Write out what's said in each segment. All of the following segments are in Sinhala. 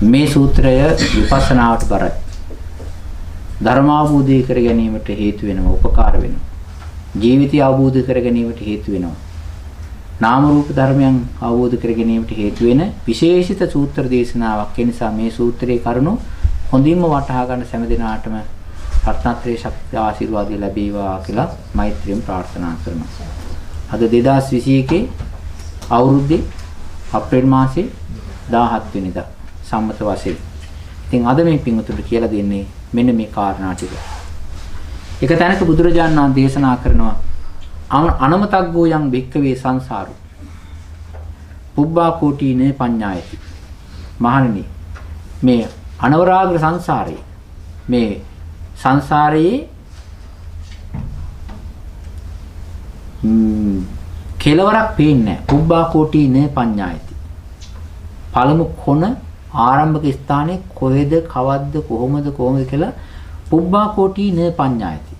මේ සූත්‍රය විපස්සනාවට බරයි. ධර්මාවබෝධය කර ගැනීමට හේතු වෙනවා, උපකාර වෙනවා. ජීවිතය අවබෝධ කර ගැනීමට හේතු වෙනවා. නාම රූප ධර්මයන් අවබෝධ කර ගැනීමට හේතු වෙන විශේෂිත සූත්‍ර දේශනාවක්. ඒ නිසා මේ සූත්‍රයේ කරුණු හොඳින්ම වටහා ගන්න සෑම දිනාටම රත්නත්‍රේ ශක්ති ආශිර්වාදය ලැබේවා කියලා මෛත්‍රියෙන් ප්‍රාර්ථනා කරනවා. අද 2021 අවුරුද්දේ අප්‍රේල් මාසේ 17 වෙනිදා සම්මත වශයෙන්. ඉතින් අද මේ පින්වතුන්ට කියලා දෙන්නේ මෙන්න මේ කාරණා ටික. එක තැනක බුදුරජාණන් වහන්සේ දේශනා කරනවා අනමතග්ගෝ යම් භික්කවේ සංසාරෝ පුබ්බා කෝටීනේ පඤ්ඤායති. මහණෙනි මේ අනවරාග්‍ර සංසාරේ මේ සංසාරයේ කෙලවරක් පේන්නේ නැහැ. පුබ්බා කෝටීනේ පඤ්ඤායති. පළමු කොන ආරම්භක ස්ථානයේ කොහෙද කවද්ද කොහොමද කියලා පුබ්බා කෝටීනේ පඤ්ඤායති.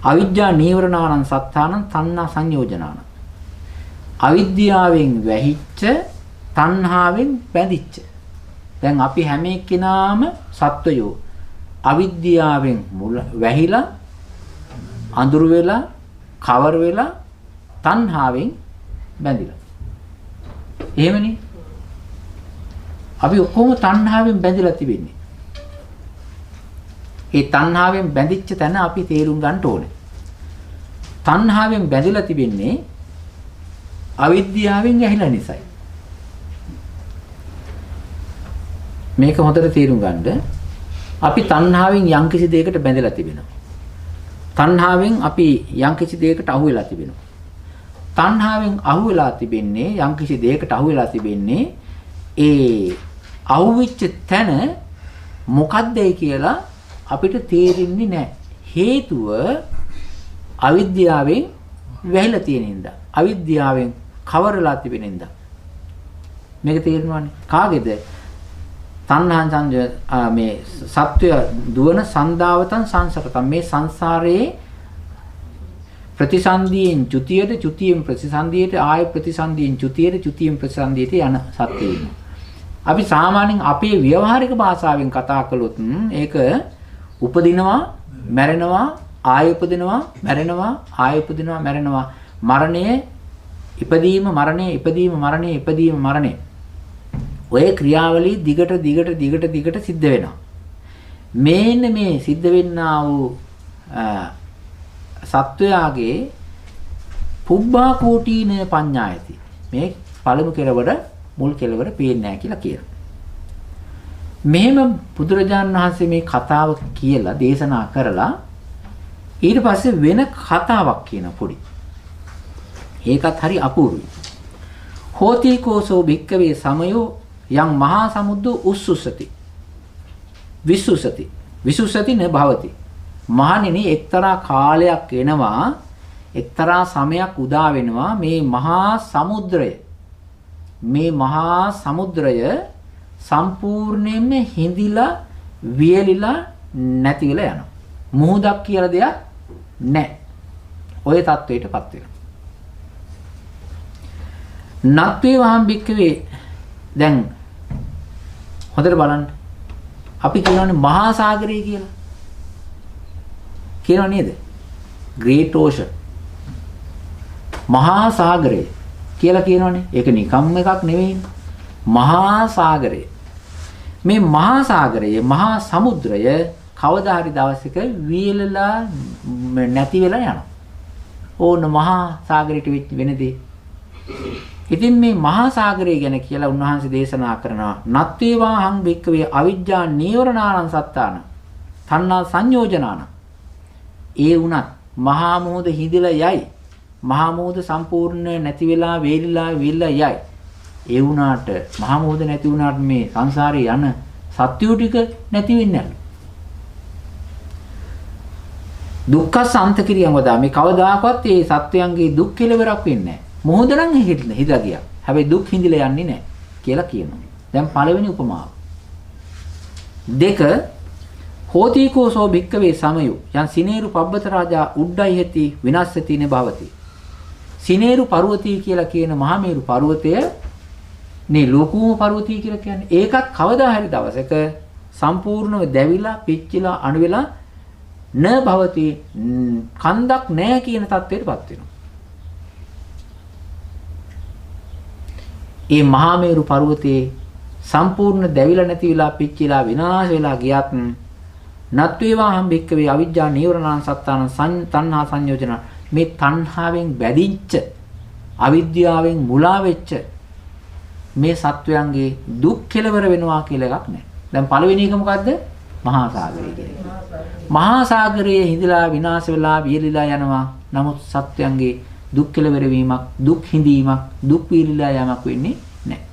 අවිද්‍යා නීවරණානං සත්තානං තණ්හා සංයෝජනානං. අවිද්‍යාවෙන් වැහිච්ච තණ්හාවෙන් බැඳිච්ච. දැන් අපි හැම එක්කෙනාම සත්වයෝ අවිද්‍යාවෙන් වැහිලා අඳුර වෙලා කවර වෙලා තණ්හාවෙන් බැඳිලා. එහෙමනේ. අපි ඔක්කොම තණ්හාවෙන් බැඳිලා තිබෙන්නේ. ඒ තණ්හාවෙන් බැඳිච්ච තැන අපි තේරුම් ගන්න ඕනේ. තණ්හාවෙන් බැඳිලා තිබෙන්නේ අවිද්‍යාවෙන් ඇහිලා නිසායි. මේක හොඳට තේරුම් ගන්න. අපි තණ්හාවෙන් යම්කිසි දෙයකට බැඳලා තිබෙනවා. තණ්හාවෙන් අපි යම්කිසි දෙයකට අහු වෙලා තිබෙනවා. තණ්හාවෙන් අහු වෙලා තිබෙන්නේ යම්කිසි දෙයකට අහු වෙලා තිබෙන්නේ ඒ අහුවෙච්ච තැන මොකක්දයි කියලා අපිට තේරෙන්නේ නැහැ. හේතුව අවිද්‍යාවෙන් වැහිලා තියෙන හින්දා. අවිද්‍යාවෙන් කවරලා තිබෙන හින්දා. මේක තේරෙනවනේ. කාගේද? තණ්හාන් සංජය මේ සත්වය දුවන සන්දාවතන් සංසරතම් මේ සංසාරයේ ප්‍රතිසන්දියෙන් චුතියට චුතියෙන් ප්‍රතිසන්දියට ආය ප්‍රතිසන්දියෙන් චුතියට චුතියෙන් ප්‍රතිසන්දියට යන සත්‍යය. අපි සාමාන්‍යයෙන් අපේ ව්‍යවහාරික භාෂාවෙන් කතා කළොත් ඒක උපදිනවා මැරෙනවා ආය උපදිනවා මැරෙනවා ආය උපදිනවා මැරෙනවා මරණය ඉපදීම මරණය ඉපදීම මරණය ඉපදීම මරණය ඔය ක්‍රියාවලිය දිගට සිද්ධ වෙනවා. මේන්න මේ සිද්ධ වෙන්නා වූ සත්වයාගේ පුබ්බා කෝටීන පඤ්ඤායති. මේ පළමු කෙලවර මුල් කෙලවර පේන්නේ නැහැ කියලා කියනවා. මෙහෙම බුදුරජාණන් වහන්සේ මේ කතාව කියලා දේශනා කරලා ඊට පස්සේ වෙන කතාවක් කියන පොඩි. ඒකත් හරි අපූර්වයි. හෝති කෝසෝ භික්කවේ සමයෝ යම් මහා සමුද්දෝ උස්සුසති විසුසති න භවති. මහණෙනි එක්තරා කාලයක් එනවා එක්තරා සමයක් උදා වෙනවා මේ මහා සමුද්‍රය සම්පූර්ණයෙන්ම හිඳිලා වියලිලා නැති වෙලා යනවා. මුහුදක් කියලා දෙයක් නැහැ. ඔය තත්වයටපත් වෙනවා. නත්වේ වහම් බික්කවේ දැන් හොඳට බලන්න. අපි කියනවානේ මහා සාගරය කියලා. කියනව නේද? Great Ocean. මහා සාගරය කියලා කියනවනේ. ඒක නිකම්ම එකක් නෙවෙයි. මහා සාගරය. මේ මහා සාගරයේ මහා සමුද්‍රය කවදා හරි දවසක වියලලා නැති වෙලා යනවා. ඕන මහා සාගරයට වෙන දේ. ඉතින් මේ මහා සාගරය ගැන කියලා උන්වහන්සේ දේශනා කරනවා නත්වේවා හං බික්කවේ අවිජ්ජා නීවරණානං සත්තාන තණ්හා සංයෝජනාන. ඒ වුණත් මහා මොහොත හිඳිලා යයි. මහා මොහොත සම්පූර්ණ නැති වෙලා වේලිලා විල්ලා යයි. ඒ වුණාට මහා මොහොත නැති වුණාට මේ සංසාරේ යන සත්‍යෝ ටික නැති වෙන්නේ නැහැ. දුක්ඛ සාන්ත කිරියම් වදා මේ කවදාකවත් මේ සත්‍යයන්ගේ දුක් කෙලවරක් වෙන්නේ නැහැ. මොහොත නම් හිතලා ගියා. හැබැයි දුක් හිඳිලා යන්නේ නැහැ කියලා කියනවා. දැන් පළවෙනි උපමාව. දෙක හෝතිකෝසෝ භික්කවේ සමයෝ යන් සිනේරු පබ්බත රාජා උඩ්ඩයිහෙති විනස්සති නේ භවති. සිනේරු පර්වතී කියලා කියන මහමේරු පර්වතය නේ ලෝකෝම පර්වතී කියලා කියන්නේ. ඒකත් කවදා හරි දවසක සම්පූර්ණව දැවිලා, පිච්චිලා, අණු වෙලා න භවති කන්දක් නැහැ කියන තත්ත්වයටපත් වෙනවා. ඒ මහා මේරු පර්වතයේ සම්පූර්ණ දැවිලා නැති වෙලා, පිච්චිලා, විනාශ වෙලා ගියත් නත්වේවා හම්බෙක්කවේ අවිජ්ජා නීවරණං සත්තාන තණ්හා සංයෝජන මේ තණ්හාවෙන් බැඳිච්ච අවිද්‍යාවෙන් මුලා වෙච්ච මේ සත්වයන්ගේ දුක් කෙලවර වෙනවා කියලා එකක් නැහැ. දැන් පළවෙනි එක මොකද්ද? මහා සාගරය කියන්නේ. මහා සාගරයේ හිඳලා විනාශ වෙලා වියලිලා යනවා. නමුත් සත්වයන්ගේ දුක් කෙලවර වීමක්, දුක් හිඳීමක්, දුක් වියලිලා යamak වෙන්නේ නැහැ.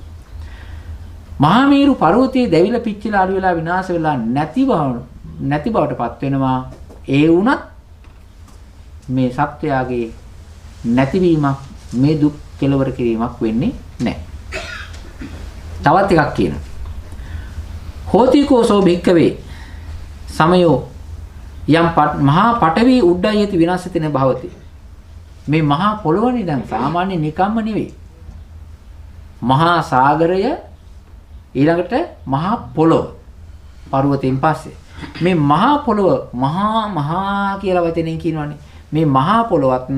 මහා මේරු පර්වතයේ දැවිලා පිච්චිලා අඩු වෙලා විනාශ වෙලා නැති බවටපත් වෙනවා. ඒ වුණත් මේ සත්‍යයගේ නැතිවීමක්, මේ දුක් කෙලවර කිරීමක් වෙන්නේ නැහැ. තවත් එකක් කියනවා. හෝතිකෝසෝ භික්කවේ සමයෝ යම් මහා පඨවි උඩ්ඩයති විනාශිතන භවති. මේ මහා පොළොවනේ දැන් සාමාන්‍ය නිකම්ම නෙවෙයි. මහා සාගරය ඊළඟට මහා පොළොව පර්වතයෙන් පස්සේ මේ මහා පොළොව මහා කියලා වචනෙන් කියනවනේ. මේ මහා පොළොවත්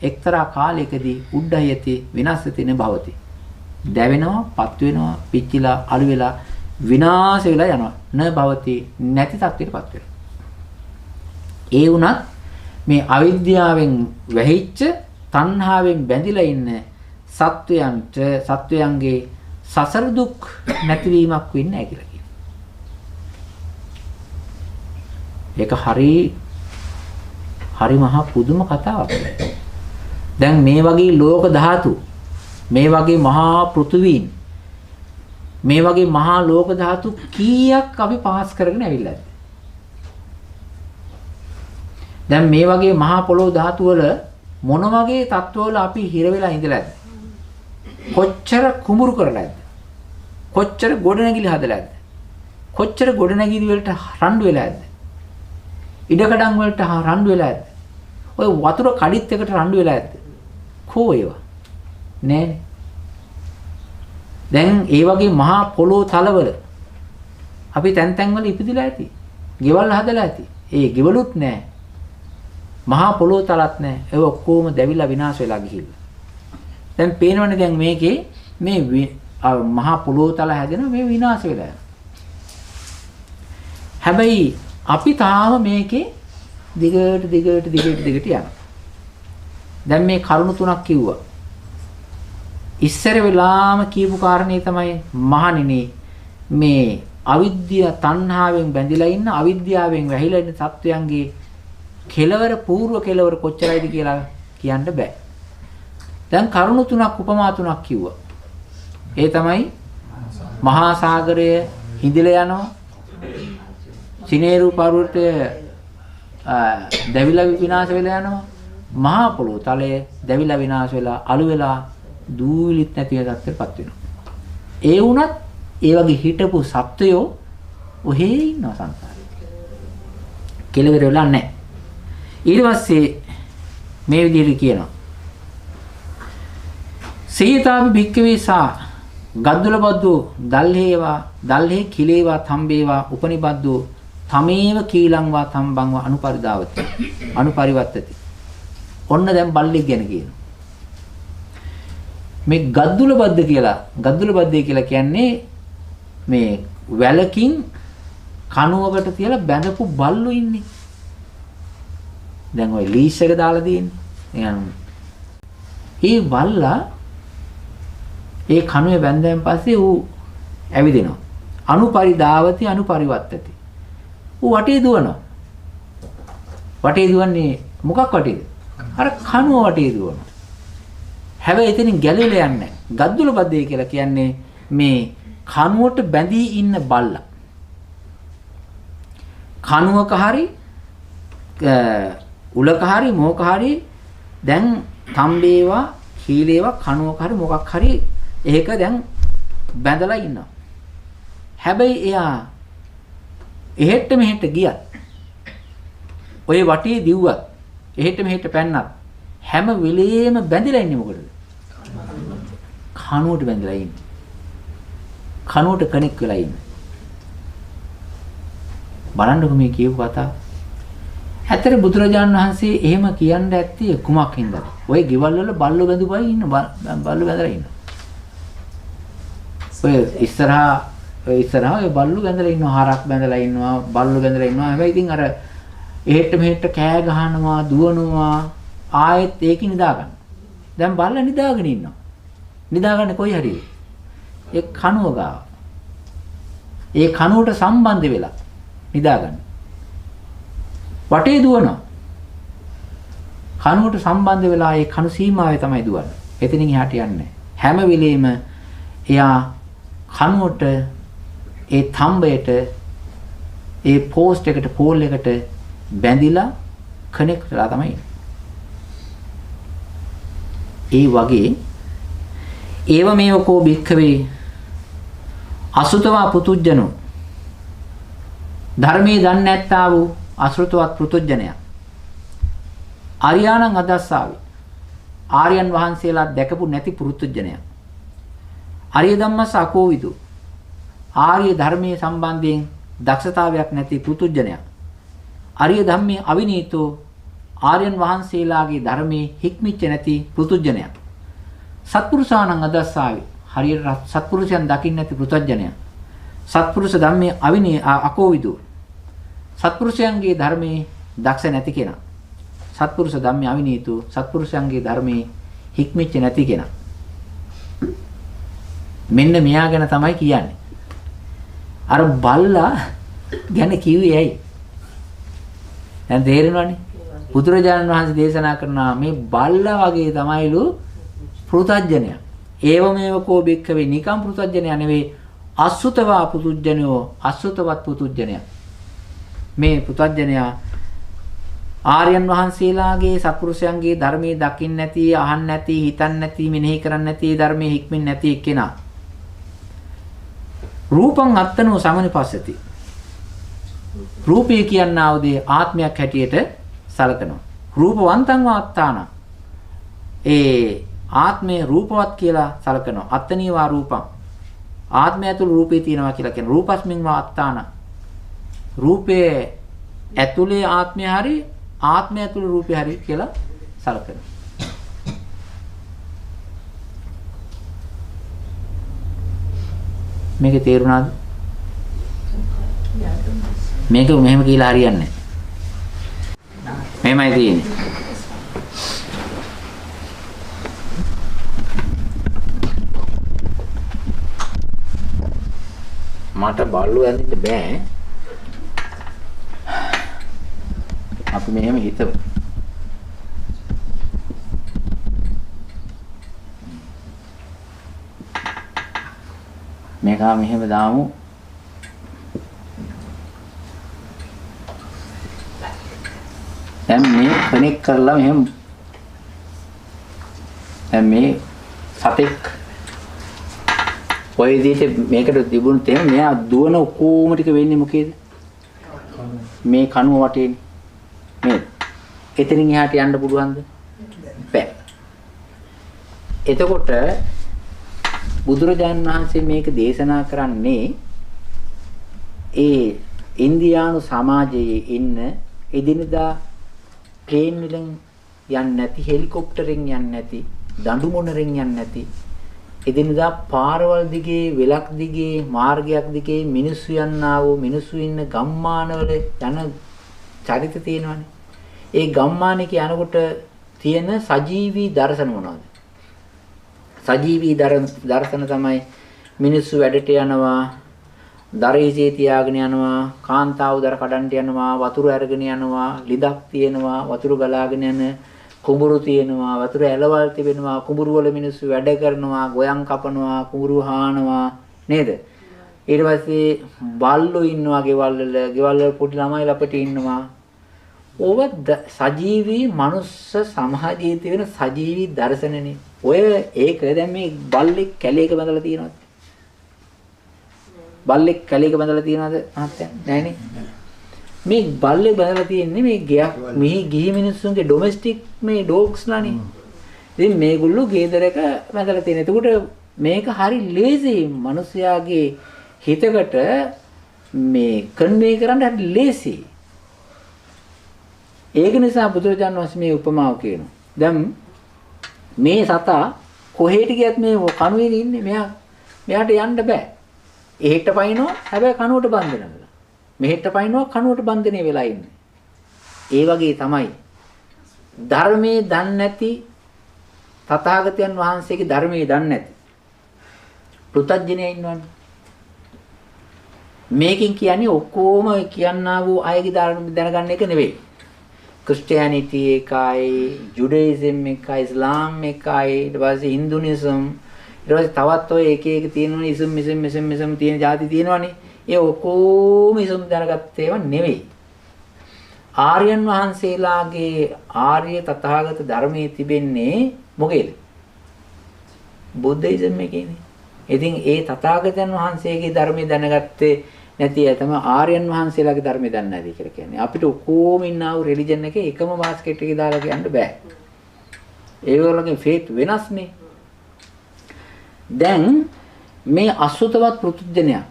එක්තරා කාලයකදී උඩ්ඩයති විනාශිතන භවති. දැවෙනවා, පත් වෙනවා, පිච්චිලා, අළු වෙලා, විනාශ වෙලා යනවා. න භවති නැති තත්ත්වයටපත් වෙනවා. ඒ වුණත් මේ අවිද්‍යාවෙන් වැහිච්ච, තණ්හාවෙන් බැඳිලා ඉන්න සත්වයන්ගේ සසර දුක් නැතිවීමක් වෙන්නේ නැහැ කියලා කියනවා. ඒක හරි මහා පුදුම කතාවක්. දැන් මේ වගේ ලෝක ධාතු, මේ වගේ මහා පෘථුවීන්, මේ වගේ මහා ලෝක ධාතු කීයක් අපි පාස් කරගෙන ඇවිල්ලාද? දැන් මේ වගේ මහා පොළොව ධාතු වල මොන වගේ තත්ත්වවල අපි හිර වෙලා ඉඳලාද? කොච්චර කුඹුරු කරලාද? කොච්චර ගොඩනැගිලි හදලාද? කොච්චර ගොඩනැගිලි වලට රණ්ඩු වෙලාද? ඉඩකඩම් වලට රණ්ඩු වෙලාද? ඔය වතුර කඩਿੱත් එකට රණ්ඩු වෙලාද? කෝ ඒවා නෑ. දැන් ඒ වගේ මහා පොළොව තලවල අපි තැන් වල ඉපදිලා ඇති. ගෙවල් හදලා ඇති. ඒ ගෙවලුත් නෑ. මහා පොළොව තලත් නෑ. ඒ ඔක්කොම දැවිලා විනාශ වෙලා ගිහිල්ලා. දැන් පේනවනේ දැන් මේකේ මේ මහා පොළොව තල හැදෙනවා, මේ විනාශ වෙලා යනවා. හැබැයි අපි තාම මේකේ දිගට යනවා. දැන් මේ කරුණු තුනක් කිව්වා. ඉස්සර වෙලාම කියපු කාරණේ තමයි මහණෙනි මේ අවිද්‍යාව තණ්හාවෙන් බැඳිලා ඉන්න, අවිද්‍යාවෙන් වැහිලා ඉන්න සත්වයන්ගේ කෙලවර పూర్ව කෙලවර කොච්චරයිද කියලා කියන්න බෑ. දැන් කරුණු තුනක් උපමා තුනක් කිව්වා. ඒ තමයි මහා සාගරය හිඳිලා යනවා, සිනේරු පර්වතය දැවිලා විනාශ වෙලා යනවා, මහා පොළොව තලය දැවිලා විනාශ වෙලා අළු වෙලා දූවිලිත් නැති තත්ත්වයටපත් වෙනවා. ඒ වුණත් ඒ වගේ හිටපු සත්වයෝ ඔහේ ඉන්නවා සංසාරේ. කෙලවර වෙලා නැහැ. ඊට පස්සේ මේ විදිහට කියනවා. සීතාපි භික්කවේ සා ගද්දුල බද්දෝ දල්හේ කිලේවා තම්බේවා උපනිබද්දෝ තමේව කීලංවා තම්බංවා අනුපරිවත්තති. ඔන්න දැන් බල්ලෙක් ගැන කියනවා. මේ ගද්දුල බද්ද කියලා කියන්නේ මේ වැලකින් කණුවකට තියලා බැඳපු බල්ලෝ ඉන්නේ. දැන් ওই ලීස් එක දාලා තියෙන්නේ. ඒ බල්ලා ඒ කණුවේ බැඳන් පස්සේ ඌ ඇවිදිනවා. අනුපරිදාවති අනුපරිවත්තති. ඌ වටේ දුවනවා. වටේ දුවන්නේ මොකක් වටේද? අර කණුව වටේ දුවනවා. හැබැයි එතනින් ගැලවිලා යන්නේ නැහැ. ගද්දුල බද්දේ කියලා කියන්නේ මේ කණුවට බැඳී ඉන්න බල්ලා. කණුවක හරි උලක හරි මොක හරි දැන් තම්බේවා කීලේවා කණුවක හරි මොකක් හරි ඒක දැන් බැඳලා ඉන්නවා. හැබැයි එයා එහෙට මෙහෙට ගියත් ඔය වටේ දිව්වත් එහෙට මෙහෙට පැන්නත් හැම වෙලේම බැඳලා ඉන්නේ මොකටද? කණුවට බැඳලා ඉන්නේ. කනුවට කණෙක් වෙලා ඉන්න. බලන්නකො මේ කියපු කතාව. ඇත්තට බුදුරජාණන් වහන්සේ එහෙම කියන්න ඇත්තේ කුමක් හින්දාද? ඔය ගෙවල් වල බල්ලෝ බැඳුපයි ඉන්න බල්ලෝ බැඳලා ඉන්න. ඔය ඉස්සරහා ඔය බල්ලෝ බැඳලා ඉන්නවා, හරක් බැඳලා ඉන්නවා, බල්ලෝ බැඳලා ඉන්නවා. හැබැයි ඉතින් අර එහෙට මෙහෙට කෑ ගහනවා, දුවනවා, ආයෙත් ඒකේ නිදා ගන්න. දැන් බල්ලා නිදාගෙන ඉන්නවා. නිදාගන්නේ කොයි හරිද? ඒ කනුව ගාව. ඒ කනුවට සම්බන්ධ වෙලා නිදාගන්න. වටේ දුවනවා. කනුවට සම්බන්ධ වෙලා ඒ කණු සීමාවේ තමයි දුවන්නේ. එතනින් එහාට යන්නේ හැම වෙලෙම එයා කනුවට ඒ තම්බයට ඒ පෝස්ට් එකට පෝල් එකට බැඳිලා කනෙක්ට් වෙලා තමයි ඉන්නේ. ඒ වගේ ඒව මේවකෝ භික්ඛවේ අසුතවා පුතුජනෝ ධර්මයේ දන්නේ නැත්තා වූ අසෘතවත් පුතුජනයා ආර්යයන්න් අදස්සාවි ආර්යයන් වහන්සේලා දැකපු නැති පුතුජනයා ආර්ය ධම්මස අකෝවිදු ආර්ය ධර්මයේ සම්බන්ධයෙන් දක්ෂතාවයක් නැති පුතුජනයා ආර්ය ධම්මේ අවිනීතෝ ආර්යයන් වහන්සේලාගේ ධර්මයේ හික්මිච්ච නැති පුතුජනයා සත්පුරුෂාණන් අදස්සාවි හරියට සත්පුරුෂයන් දකින්න නැති පුතුජනයා සත්පුරුෂ ධම්මේ අවිනී අකෝවිදු සත්පුරුෂයන්ගේ ධර්මයේ දක්ෂ නැති කෙනා සත්පුරුෂ ධම්මේ අවිනීතු සත්පුරුෂයන්ගේ ධර්මයේ හික්මිච්ච නැති කෙනා මෙන්න මෙයා ගැන තමයි කියන්නේ අර බල්ලා ගැන කිව්වේ ඇයි දැන් තේරෙනවනේ බුදුරජාණන් වහන්සේ දේශනා කරනවා මේ බල්ලා වගේ තමයිලු පෘතජ්ජනයා ඒවමේව කෝ බික්කවේ නිකම් පෘතජ්ජනයා නෙවෙයි අසුතවා පුතුජ්ජනෝ අසුතවත් පුතුජ්ජනයා මේ පුතුජ්ජනයා ආර්යයන් වහන්සේලාගේ සත්පුරුෂයන්ගේ ධර්මයේ දකින්න නැති අහන්න නැති හිතන්න නැති මෙනෙහි කරන්න නැති ධර්මයේ හික්මින් නැති එක්කෙනා රූපං අත්තනෝ සමනිපස්සති රූපය කියනා උදේ ආත්මයක් හැටියට සලකනවා රූපවන්තං වාත්තාන ඒ ආත්මය රූපවත් කියලා සලකනවා අත්තනීවා රූපං ආත්මය ඇතුළේ රූපේ තියෙනවා කියලා කියන රූපස්මින් වාත්තාන රූපේ ඇතුළේ ආත්මය හරි ආත්මය ඇතුළේ රූපය හරි කියලා සලකනවා මේක තේරුණාද මේක මෙහෙම කියලා හරියන්නේ නැහැ මෙහෙමයි තියෙන්නේ මට බල්ලෝ ඇඳින්න බෑ අපි මෙහෙම හිතමු මේක මෙහෙම දාමු දැන් මේ කනෙක්ට් කරලා මෙහෙම දැන් මේ සතෙක් ඔය විදිහට මේකට තිබුණොත් එහෙනම් මෙයා දුවන ඔක්කොම ටික වෙන්නේ මොකේද මේ කණුව වටේනේ මේ එතනින් එහාට යන්න පුළුවන්ද බෑ එතකොට බුදුරජාණන් වහන්සේ මේක දේශනා කරන්නේ ඒ ඉන්දියානු සමාජයේ ඉන්න එදිනදා ප්ලේන් වලින් යන්නේ නැති හෙලිකොප්ටරෙන් යන්නේ නැති දඬු මොනරෙන් යන්නේ නැති එදිනදා පාරවල් දිගේ වෙලක් දිගේ මාර්ගයක් දිගේ මිනිස්සු යන්නා වූ මිනිස්සු ඉන්න ගම්මානවල යන චරිත තියෙනවානේ ඒ ගම්මානේක යනකොට තියෙන සජීවී දර්ශන මොනවද සජීවී දර්ශන තමයි මිනිස්සු වැඩට යනවා දරේසේ තියාගෙන යනවා කාන්තාව දර කඩන්ට යනවා වතුර අරගෙන යනවා ලිදක් තියෙනවා වතුර ගලාගෙන යන කුඹුරු තියෙනවා වතුර ඇලවල් තිබෙනවා කුඹුරු වල මිනිස්සු වැඩ කරනවා ගොයන් කපනවා කුඹුරු හානවා නේද ඊට පස්සේ බල්ලෝ ඉන්නවා ගෙවල් වල පොඩි ළමයි ළපටි ඉන්නවා ඕව සජීවී මනුස්ස සමාජයේ තියෙන සජීවී දර්ශනනේ ඔය ඒක දැන් මේ බල්ලෙක් කැලේක බඳලා තියෙනවද බල්ලෙක් කැලේක බඳලා තියෙනවද මහත්තයා නෑනේ මේ බල්ලෙක් බඳලා තියෙන්නේ මේ ගයක් මෙහි ගිහි මිනිස්සුන්ගේ ඩොමෙස්ටික් මේ ඩොග්ස් ලානේ ඉතින් මේගොල්ලෝ ගේදරක බඳලා තියෙන. එතකොට මේක හරි ලේසි මිනිස්යාගේ හිතකට මේ කන්වේ කරන්න හරි ලේසි. ඒක නිසා බුදුරජාණන් වහන්සේ මේ උපමාව කියනවා. දැන් මේ සතා කොහෙට ගියත් මේ කණුවේ ඉන්නේ. මෙයාට යන්න බෑ. එහෙට පයින්නවා හැබැයි කණුවට බන්ධනවල. මෙහෙට පයින්නවා කණුවට බන්ධනේ වෙලා ඉන්නේ. ඒ වගේ තමයි ධර්මයේ දන්නේ නැති තථාගතයන් වහන්සේගේ ධර්මයේ දන්නේ නැති පෘථග්ජනය ඉන්නවනේ. මේකෙන් කියන්නේ ඔක්කොම කියන්නා වූ අයගේ ධර්ම දැනගන්න එක නෙවෙයි. ක්‍රිස්තියානිටි එකයි, ජුඩයිසම් එකයි, ඉස්ලාම් එකයි, ඊට පස්සේ හින්දුනිසම්, ඊට පස්සේ තවත් ඔය එක එක තියෙනවනේ ඉසම් තියෙන જાති තියෙනවනේ. ඒ ඔක්කොම ඉසම් දැනගත්ත ඒවා නෙවෙයි. ආර්යයන් වහන්සේලාගේ ආර්ය තථාගත ධර්මයේ තිබෙන්නේ මොකේද? බුද්ධිසම් එකේනේ. ඉතින් ඒ තථාගතයන් වහන්සේගේ ධර්මය දැනගත්තේ නැති අය තමයි ආර්යයන් වහන්සේලාගේ ධර්මය දන්නේ නැති කියලා කියන්නේ. අපිට ඔක්කොම ඉන්නා වූ රිලිජන් එකේ එකම බාස්කට් එකේ දාලා කියන්න බෑ. ඒගොල්ලෝගේ ෆේත් වෙනස්නේ. දැන් මේ අසුතවත් පෘතුජනයා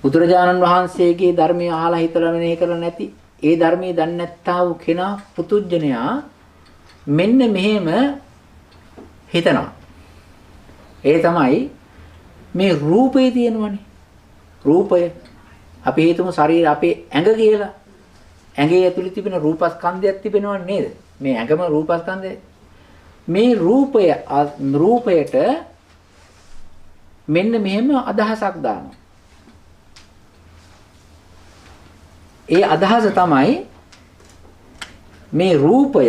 බුදුරජාණන් වහන්සේගේ ධර්මය අහලා හිතලා මෙහෙ කරලා නැති ඒ ධර්මයේ දන්නේ නැත්තා වූ කෙනා පෘතුජනයා මෙන්න මෙහෙම හිතනවා. ඒ තමයි මේ රූපේ තියෙනවනේ. රූපය අපි හිතමු ශරීර අපේ ඇඟ කියලා. ඇඟේ ඇතුලේ තිබෙන රූපස්කන්ධයක් තිබෙනව නේද? මේ ඇඟම රූපස්කන්ධය. මේ රූපයට මෙන්න මෙහෙම අදහසක් දානවා. ඒ අදහස තමයි මේ රූපය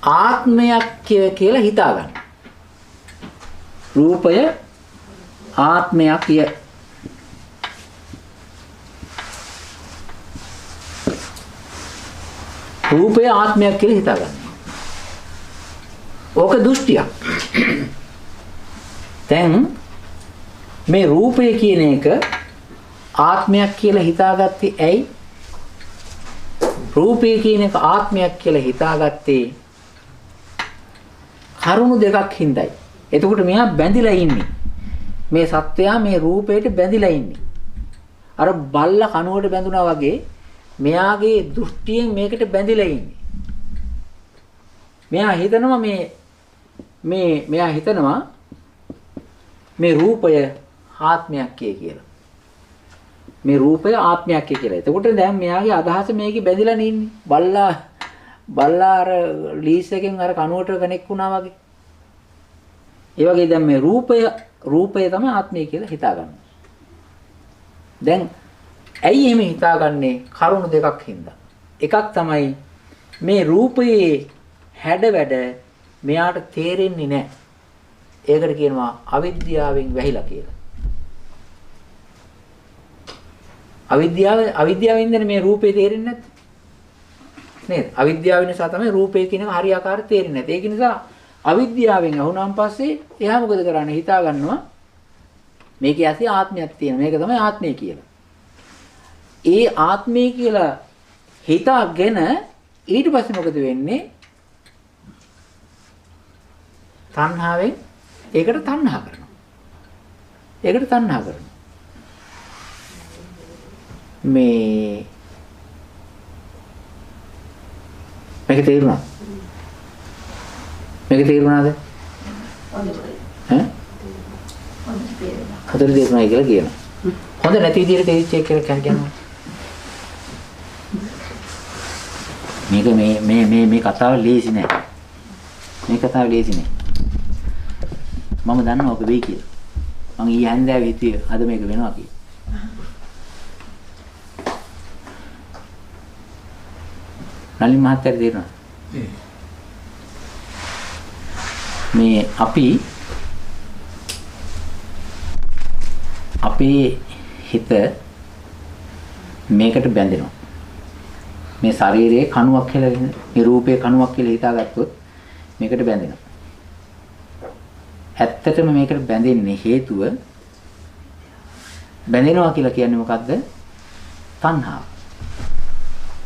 ආත්මයක් කියලා හිතා ගන්න. රූපය ආත්මයක් රූපය ආත්මයක් කියලා හිතා ගන්න. ඕක දෘෂ්ටියක්. දැන් මේ රූපය කියන එක ආත්මයක් කියලා හිතාගත්තේ ඇයි? රූපය කියන එක ආත්මයක් කියලා හිතාගත්තේ කරුණු දෙකක් හින්දායි. එතකොට මෙයා බැඳිලා ඉන්නේ. මේ සත්වයා මේ රූපයට බැඳිලා ඉන්නේ. අර බල්ලා කනුවට බැඳුනා වගේ මෙයාගේ දෘෂ්ටියෙන් මේකට බැඳිලා ඉන්නේ. මෙයා හිතනවා මේ රූපය ආත්මයක් කියලා. මේ රූපය ආත්මයක් කියලා. එතකොට දැන් මෙයාගේ අදහස මේකේ බැඳිලා නින්නේ. බල්ලා අර ලීස් එකෙන් අර කනුවට කනෙක් වුණා වගේ. ඒ වගේ දැන් මේ රූපය තමයි ආත්මය කියලා හිතා ගන්නවා. දැන් ඇයි එහෙම හිතාගන්නේ? කරුණු දෙකක් හින්දා. එකක් තමයි මේ රූපයේ හැඩ වැඩ මෙයාට තේරෙන්නේ නැහැ. ඒකට කියනවා අවිද්‍යාවෙන් වැහිලා කියලා. අවිද්‍යාවෙන්ද මේ රූපේ තේරෙන්නේ නැත්තේ නේද? අවිද්‍යාව නිසා තමයි රූපේ කියන එක හරියාකාරව තේරෙන්නේ නැත්තේ. ඒක නිසා අවිද්‍යාවෙන් අහුණාන් පස්සේ එයා මොකද කරන්නේ? හිතා ගන්නවා මේකේ ඇති ආත්මයක් තියෙනවා. මේක තමයි ආත්මය කියලා. ඒ ආත්මය කියලා හිතාගෙන ඊට පස්සේ මොකද වෙන්නේ? තණ්හාවෙන් ඒකට තණ්හා කරනවා. මේක තේරුණාද? හොඳට තේරුණා කියලා කියනවා. හොඳ නැති විදිහට තේරිච්ච එක කියලා කියනවා. මේ කතාව ලේසි නෑ. මම දන්නවා ඔක වෙයි කියලා. මම ඊයේ හන්දෑවේ හිතුවේ අද මේක වෙනවා කියලා. නලින් මහත්තයාට තේරෙනවා. මේ අපේ හිත මේකට බැඳෙනවා. මේ ශරීරයේ කණුවක් කියලා මේ රූපේ කණුවක් කියලා හිතාගත්තොත් මේකට බැඳෙනවා. ඇත්තටම මේකට බැඳෙන්නේ හේතුව බැඳෙනවා කියලා කියන්නේ මොකද්ද? තණ්හාව.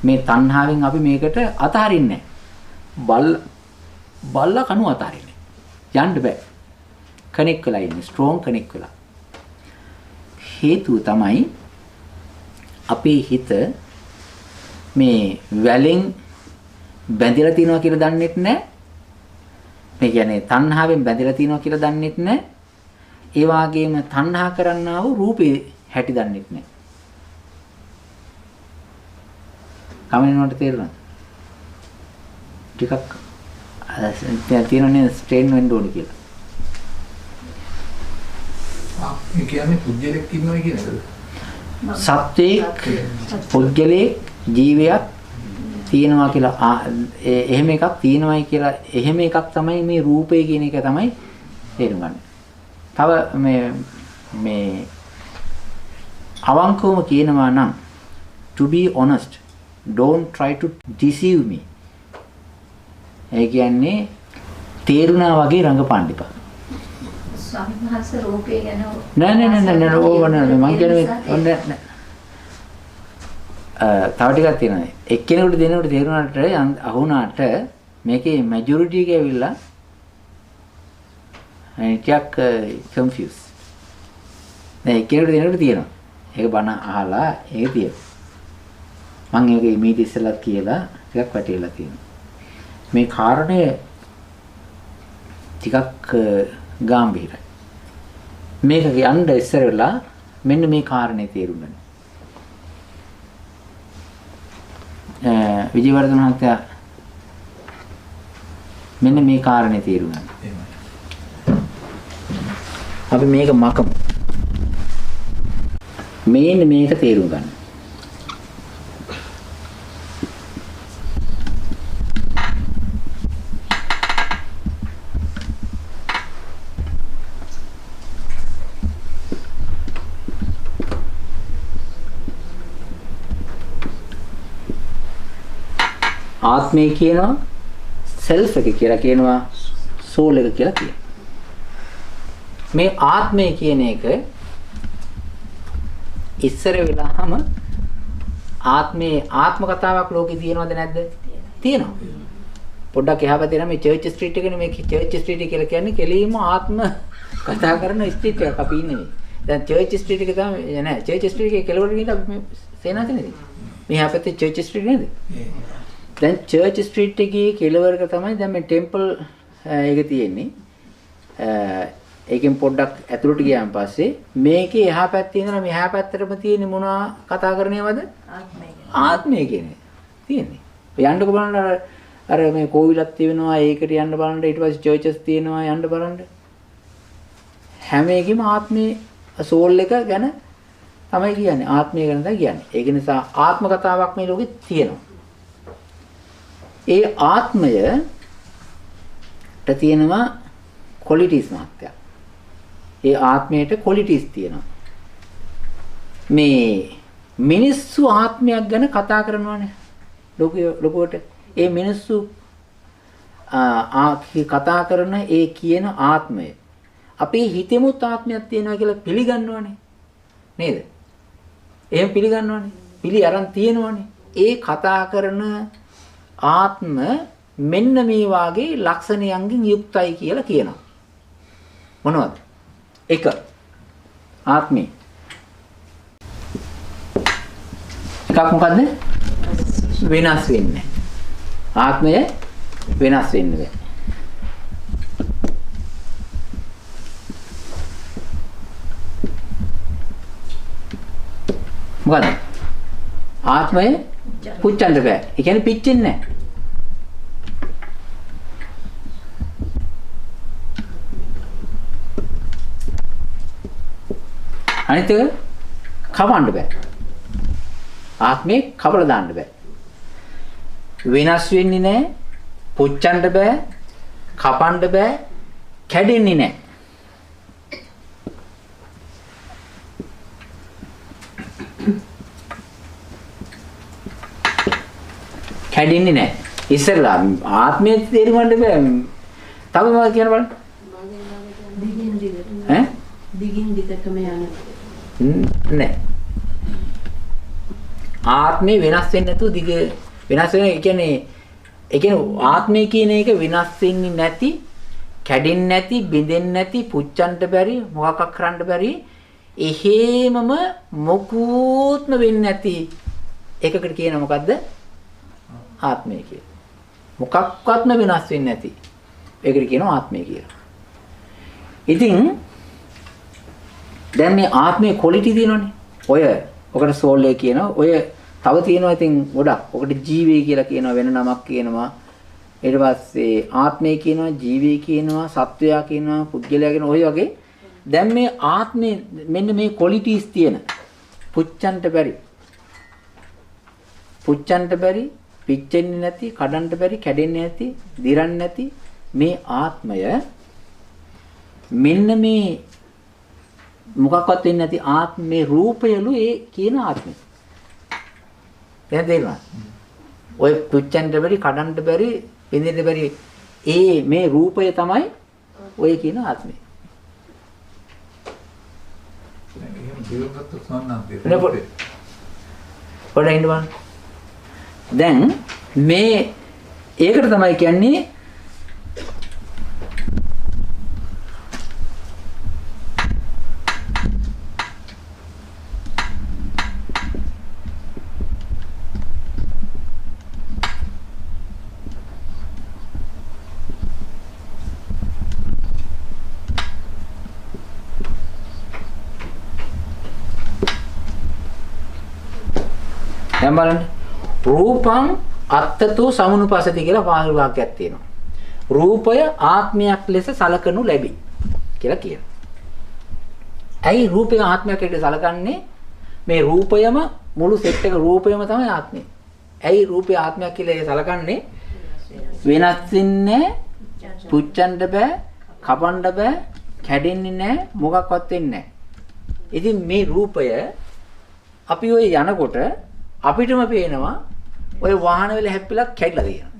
මේ තණ්හාවෙන් අපි මේකට අතහරින්නේ නැහැ. බල්ලා කණු අතහරින්නේ. යන්න බෑ. කනෙක්ට් වෙලා ඉන්නේ. ස්ට්‍රෝං කනෙක්ට් වෙලා. හේතුව තමයි අපේ හිත මේ වැලෙන් බැඳිලා තියෙනවා කියලා දන්නෙත් නැහැ. මේ කියන්නේ තණ්හාවෙන් බැඳිලා තියෙනවා කියලා දන්නෙත් නැහැ. ඒ වගේම තණ්හා කරන්නා වූ රූපේ හැටි දන්නෙත් නැහැ. කමෙන්වට තේරුණාද? ටිකක් තියෙනනේ ස්ට්‍රේන් වෙන්න ඕනේ කියලා. ඒ කියන්නේ පුජ්‍යලෙක් ඉන්නවා කියන එකද? සත්‍යයක් පුජ්‍යලෙක් ජීවයක් තියෙනවා කියලා එහෙම එකක් තියෙනවයි කියලා එහෙම එකක් තමයි මේ රූපය කියන එක තමයි තේරුම් ගන්න. තව මේ අවංකවම කියනවා නම් to be honest don't try to deceive me. ඒ කියන්නේ තේරුණා වගේ රඟපාන්න එපා. සම්හස රූපේ ගැන නෑ ඕක නෑ මම කියන්නේ ඔන්න තව ටිකක් තියෙනවා. එක්කෙනෙකුට දෙනෙකුට තේරුණාට අහුණාට මේකේ මැජොරිටි එක ඇවිල්ලා ටිකක් කන්ෆියුස්. දැන් එක්කෙනෙකුට දෙනෙකුට තියෙනවා. ඒක බණ අහලා ඒක තියෙනවා. මම ඒක ඉමීඩි ඉස්සෙල්ලත් කියලා ටිකක් වැටේලා තියෙනවා. මේ කාරණය ටිකක් ගැඹිරයි. මේක යන්න ඉස්සර වෙලා මෙන්න මේ කාරණේ තේරුම් ගන්න. විජේවර්ධන මහත්තයා මෙන්න මේ කාරණේ තේරුම් ගන්න. අපි මේක මකමු. මේක තේරුම් ගන්න. ආත්මය කියනවා self එක කියලා කියනවා soul එක කියලා කියනවා. මේ ආත්මය කියන එක ඉස්සර වෙලාම ආත්මේ ආත්ම කතාවක් ලෝකේ තියෙනවද නැද්ද? තියෙනවා. පොඩ්ඩක් එහා පැත්තේ නම් මේ චර්ච් ස්ට්‍රීට් එකනේ මේ චර්ච් ස්ට්‍රීට් කියලා කියන්නේ කෙලින්ම ආත්ම කතා කරන ස්ට්‍රීට් එකක් අපි ඉන්නේ. දැන් චර්ච් ස්ට්‍රීට් එක තමයි නෑ චර්ච් ස්ට්‍රීට් එකේ කෙළවරට ගිහින් අපි සේනාසනේ. මෙහා පැත්තේ චර්ච් ස්ට්‍රීට් නේද? දැන් චර්ච් ස්ට්‍රීට් එකේ කෙළවරක තමයි දැන් මේ ටෙම්පල් එක තියෙන්නේ. ඒකෙන් පොඩ්ඩක් ඇතුළට ගියාන් පස්සේ මේකේ එහා පැත්තේ ඉඳලා මෙහා පැත්තටම තියෙන්නේ මොනවා කතා කරන්නේවද? ආත්මය කියන්නේ. තියෙන්නේ. යන්නකො බලන්න අර මේ කෝවිලක් තියෙනවා ඒකට යන්න බලන්න ඊට පස්සේ චර්චස් තියෙනවා යන්න බලන්න. හැම එකෙම ආත්මේ සෝල් එක ගැන තමයි කියන්නේ. ආත්මය ගැන තමයි කියන්නේ. ඒක නිසා ආත්ම කතාවක් මේ ලෝකෙ තියෙනවා. ඒ ආත්මයට තියෙනවා qualities මාත්‍යක්. ඒ ආත්මයට qualities තියෙනවා. මේ මිනිස්සු ආත්මයක් ගැන කතා කරනවානේ. ලොකුවට ඒ මිනිස්සු කතා කරන ඒ කියන ආත්මය අපේ හිතෙමුත් ආත්මයක් තියෙනවා කියලා පිළිගන්නවනේ. නේද? එහෙම පිළිගන්නවනේ. පිළි අරන් තියෙනවනේ. ඒ කතා කරන ආත්ම මෙන්න මේ වාගේ ලක්ෂණයන්ගෙන් යුක්තයි කියලා කියනවා. මොනවද? එක ආත්මේ. එකක් මොකද්ද? වෙනස් වෙන්නේ. ආත්මය වෙනස් වෙන්නේ නැහැ. මොකද? ආත්මය පුච්චන්න බෑ. ඒ කියන්නේ පිච්චෙන්නේ නැහැ. අනිත් එක කවන්න බෑ. ආත්මේ කවලා දාන්න බෑ. වෙනස් වෙන්නේ නැහැ. පුච්චන්න බෑ. කපන්න බෑ. කැඩෙන්නේ නැහැ. කැඩෙන්නේ නැහැ. ඉස්සෙල්ලා ආත්මයේ තේරුම් ගන්න බෑ. තව මොකක්ද කියන බලන්න. දිගින් දිගට. ඈ? දිගින් දිගටම යන. නෑ. ආත්මේ වෙනස් වෙන්නේ නැතුව දිග වෙනස් වෙන ඒ කියන්නේ ආත්මය කියන එක වෙනස් වෙන්නේ නැති, කැඩෙන්නේ නැති, බිඳෙන්නේ නැති, පුච්චන්න බැරි, මොකක් කරන්න බැරි, එහෙමම මොකුත්ම වෙන්නේ නැති එකකට කියන මොකද්ද? ආත්මය කියලා. මොකක්වත්ම වෙනස් වෙන්නේ නැති. ඒකට කියනවා ආත්මය කියලා. ඉතින් දැන් මේ ආත්මයේ ක්වොලිටි තියෙනවනේ. ඔකට සෝල් එක කියනවා. ඔය තව තියෙනවා ඉතින් ගොඩක්. ඔකට ජීවය කියලා කියනවා, වෙන නමක් කියනවා. ඊට පස්සේ ආත්මය කියනවා, ජීවය කියනවා, සත්වයා කියනවා, පුද්ගලයා කියනවා. ඔය වගේ දැන් මේ ආත්මේ මෙන්න මේ ක්වොලිටිස් තියෙන. පුච්චන්න බැරි, පිච්චෙන්නේ නැති, කඩන්න බැරි, කැඩෙන්නේ නැති, දිරන්නේ නැති මේ ආත්මය මෙන්න මේ මොකක්වත් වෙන්නේ නැති ආත්මේ රූපයලු ඒ කියන ආත්මය. දැන් තේරෙනවද? ඔය පුච්චන්න බැරි, කඩන්න බැරි, පිඳින්න බැරි මේ රූපය තමයි ඔය කියන ආත්මය. එහෙම දියුණුවත් සම්බන්ධයි. පොඩ්ඩක් ඉන්න බලන්න. දැන් මේ ඒකට තමයි කියන්නේ දැන් බලන්න රූපං අත්තතු සමුනුපසති කියලා පාළි වාක්‍යයක් තියෙනවා. රූපය ආත්මයක් ලෙස සලකනු ලැබි කියලා කියනවා. ඇයි රූපය ආත්මයක් ලෙස සලකන්නේ? මේ රූපයම මුළු සෙට් එක රූපයම තමයි ආත්මය. ඇයි රූපය ආත්මයක් කියලා සලකන්නේ? වෙනස් වෙන්නේ, පුච්චන්න බෑ, කපන්න බෑ, කැඩෙන්නේ නැහැ, මොකක්වත් වෙන්නේ නැහැ. ඉතින් මේ රූපය අපි ඔය යනකොට අපිටම පේනවා ඔය වාහන වල හැප්පිලා කැඩිලා තියෙනවා.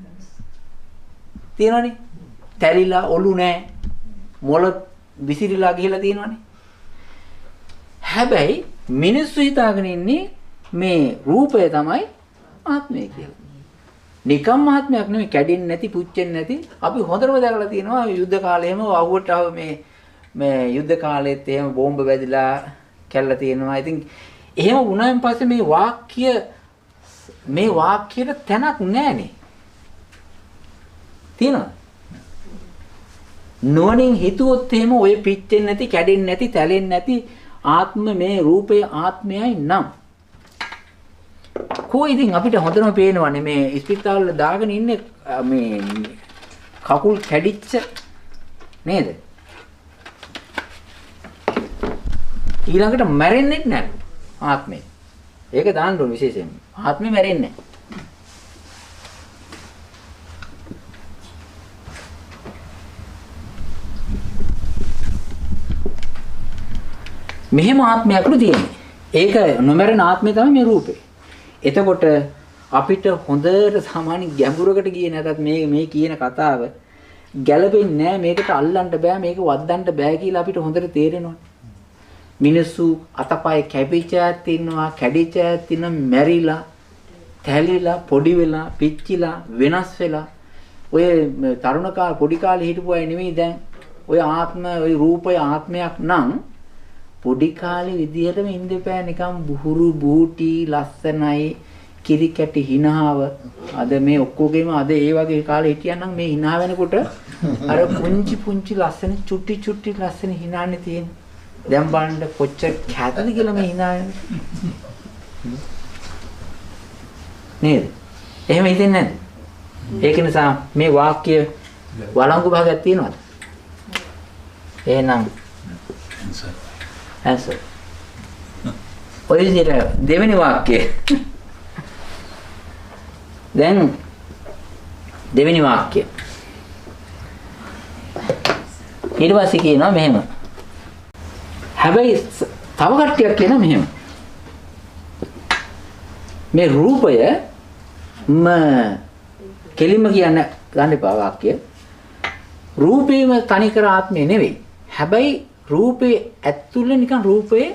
තියෙනවනේ. තැලිලා ඔලු නැහැ. මොළ විසිරිලා ගිහලා තියෙනවනේ. හැබැයි මිනිස්සු හිතාගෙන ඉන්නේ මේ රූපය තමයි ආත්මය කියලා. නිකම් ආත්මයක් නෙමෙයි, කැඩෙන්නේ නැති, පුච්චෙන්නේ නැති. අපි හොඳටම දැකලා තියෙනවා යුද්ධ කාලේම වහුවට මේ යුද්ධ කාලෙත් එහෙම බෝම්බ වැදිලා කැල්ලා තියෙනවා. ඉතින් එහෙම වුණායින් පස්සේ මේ වාක්‍යයට තැනක් නැහනේ. තියෙනවද? නොනින් හිතුවොත් එහෙම ඔය පිච්චෙන්නේ නැති, කැඩෙන්නේ නැති, තැලෙන්නේ නැති ආත්ම මේ රූපය ආත්මයයි නම් කොයි ඉතින් අපිට හොඳටම පේනවනේ මේ ස්පිරිතාල දාගෙන ඉන්නේ මේ කකුල් කැඩිච්ච නේද? ඊළඟට මැරෙන්නේ නැහැ ආත්මේ. ඒක දාන්න ඕන විශේෂයෙන්. ආත්මේ මැරෙන්නේ නැහැ. මෙහෙම ආත්මයක්ලු තියෙන්නේ. ඒක නොමැරෙන ආත්මය තමයි මේ රූපේ. එතකොට අපිට හොඳට සාමාන්‍ය ගැඹුරකට ගියේ නැතත් මේ කියන කතාව ගැළපෙන්නේ නැහැ. මේකට අල්ලන්න බෑ, මේක වද්දන්න බෑ කියලා අපිට හොඳට තේරෙනවා. මිනිස්සු අතපය කැපිච්චාත් ඉන්නවා, කැඩිච්චාත් ඉන්නවා, මැරිලා, තැලිලා, පොඩි වෙලා, පිච්චිලා, වෙනස් වෙලා. ඔය තරුණ පොඩි කාලේ හිටපු අය නෙමෙයි දැන්. ඔය ඔය රූපය ආත්මයක් නම් පොඩි කාලේ විදියටම ඉඳපෑ නිකන් බුහුරු බූටි ලස්සනයි කිරි කැටි හිනාව. අද මේ ඔක්කොගෙම අද ඒ වගේ කාලේ හිටියනම් මේ හිනා වෙනකොට අර පුංචි ලස්සන චුටි ලස්සන හිනාන්නේ තියෙන. දැන් බලන්න කොච්චර කැතද කියලා මේ හිනා වෙන්නේ. නේද? එහෙම හිතෙන්නේ නැද්ද? ඒක නිසා මේ වාක්‍ය වළංගු භාගයක් තියෙනවද? එහෙනම් answer. ඔය විදිහට දෙවෙනි වාක්‍යය. දැන් දෙවෙනි වාක්‍යය. ඊට පස්සේ කියනවා මෙහෙම. හැබැයි තව කට්ටියක් කියනවා මෙහෙම. මේ රූපය කෙලින්ම කියන්න ගන්න එපා වාක්‍ය. රූපේම තනිකර ආත්මය නෙවෙයි. හැබැයි රූපේ ඇතුළේ නිකන් රූපේ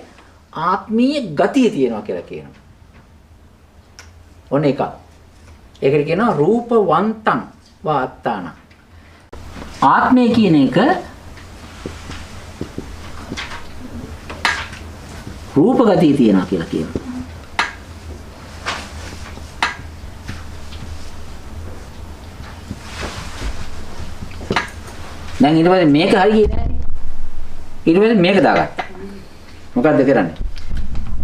ආත්මීය ගතිය තියෙනවා කියලා කියනවා. ඔන්න එකක්. ඒකට කියනවා රූපවන්තං වාත්තාන. ආත්මය කියන එක රූප ගතිය තියනවා කියලා කියනවා. දැන් ඊට පස්සේ මේක හරි ගියේ නැහැ. ඊට පස්සේ මේක දාගත්තා. මොකද්ද කරන්නේ?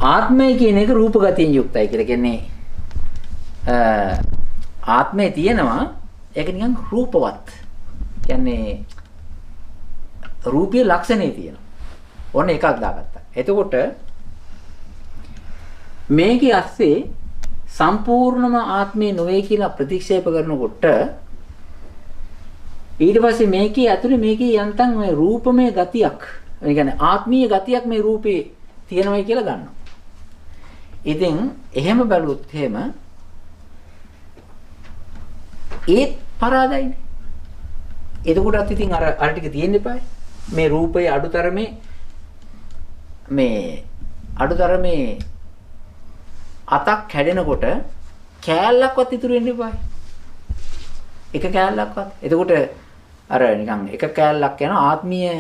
ආත්මය කියන එක රූප ගතියෙන් යුක්තයි කියලා කියන්නේ ආත්මය තියෙනවා ඒක නිකන් රූපවත්. කියන්නේ රූපයේ ලක්ෂණේ තියෙනවා. ඔන්න එකක් දාගත්තා. එතකොට මේකේ ඇස්සේ සම්පූර්ණම ආත්මේ නොවේ කියලා ප්‍රතික්ෂේප කරනකොට ඊට පස්සේ මේකේ ඇතුලේ මේකේ යන්තම් මේ රූපමය ගතියක්, ඒ කියන්නේ ආත්මීය ගතියක් මේ රූපේ තියෙනවයි කියලා ගන්නවා. ඉතින් එහෙම බැලුවොත් එහෙම ඒත් පරාදයිනේ. එතකොටත් ඉතින් අර ටික තියෙන්න එපායි. මේ රූපයේ අඩුතරමේ අතක් කැඩෙනකොට කෑල්ලක්වත් ඉතුරු වෙන්න එපායි. එක කෑල්ලක්වත්. එතකොට අර නිකන් එක කෑල්ලක් යන ආත්මීය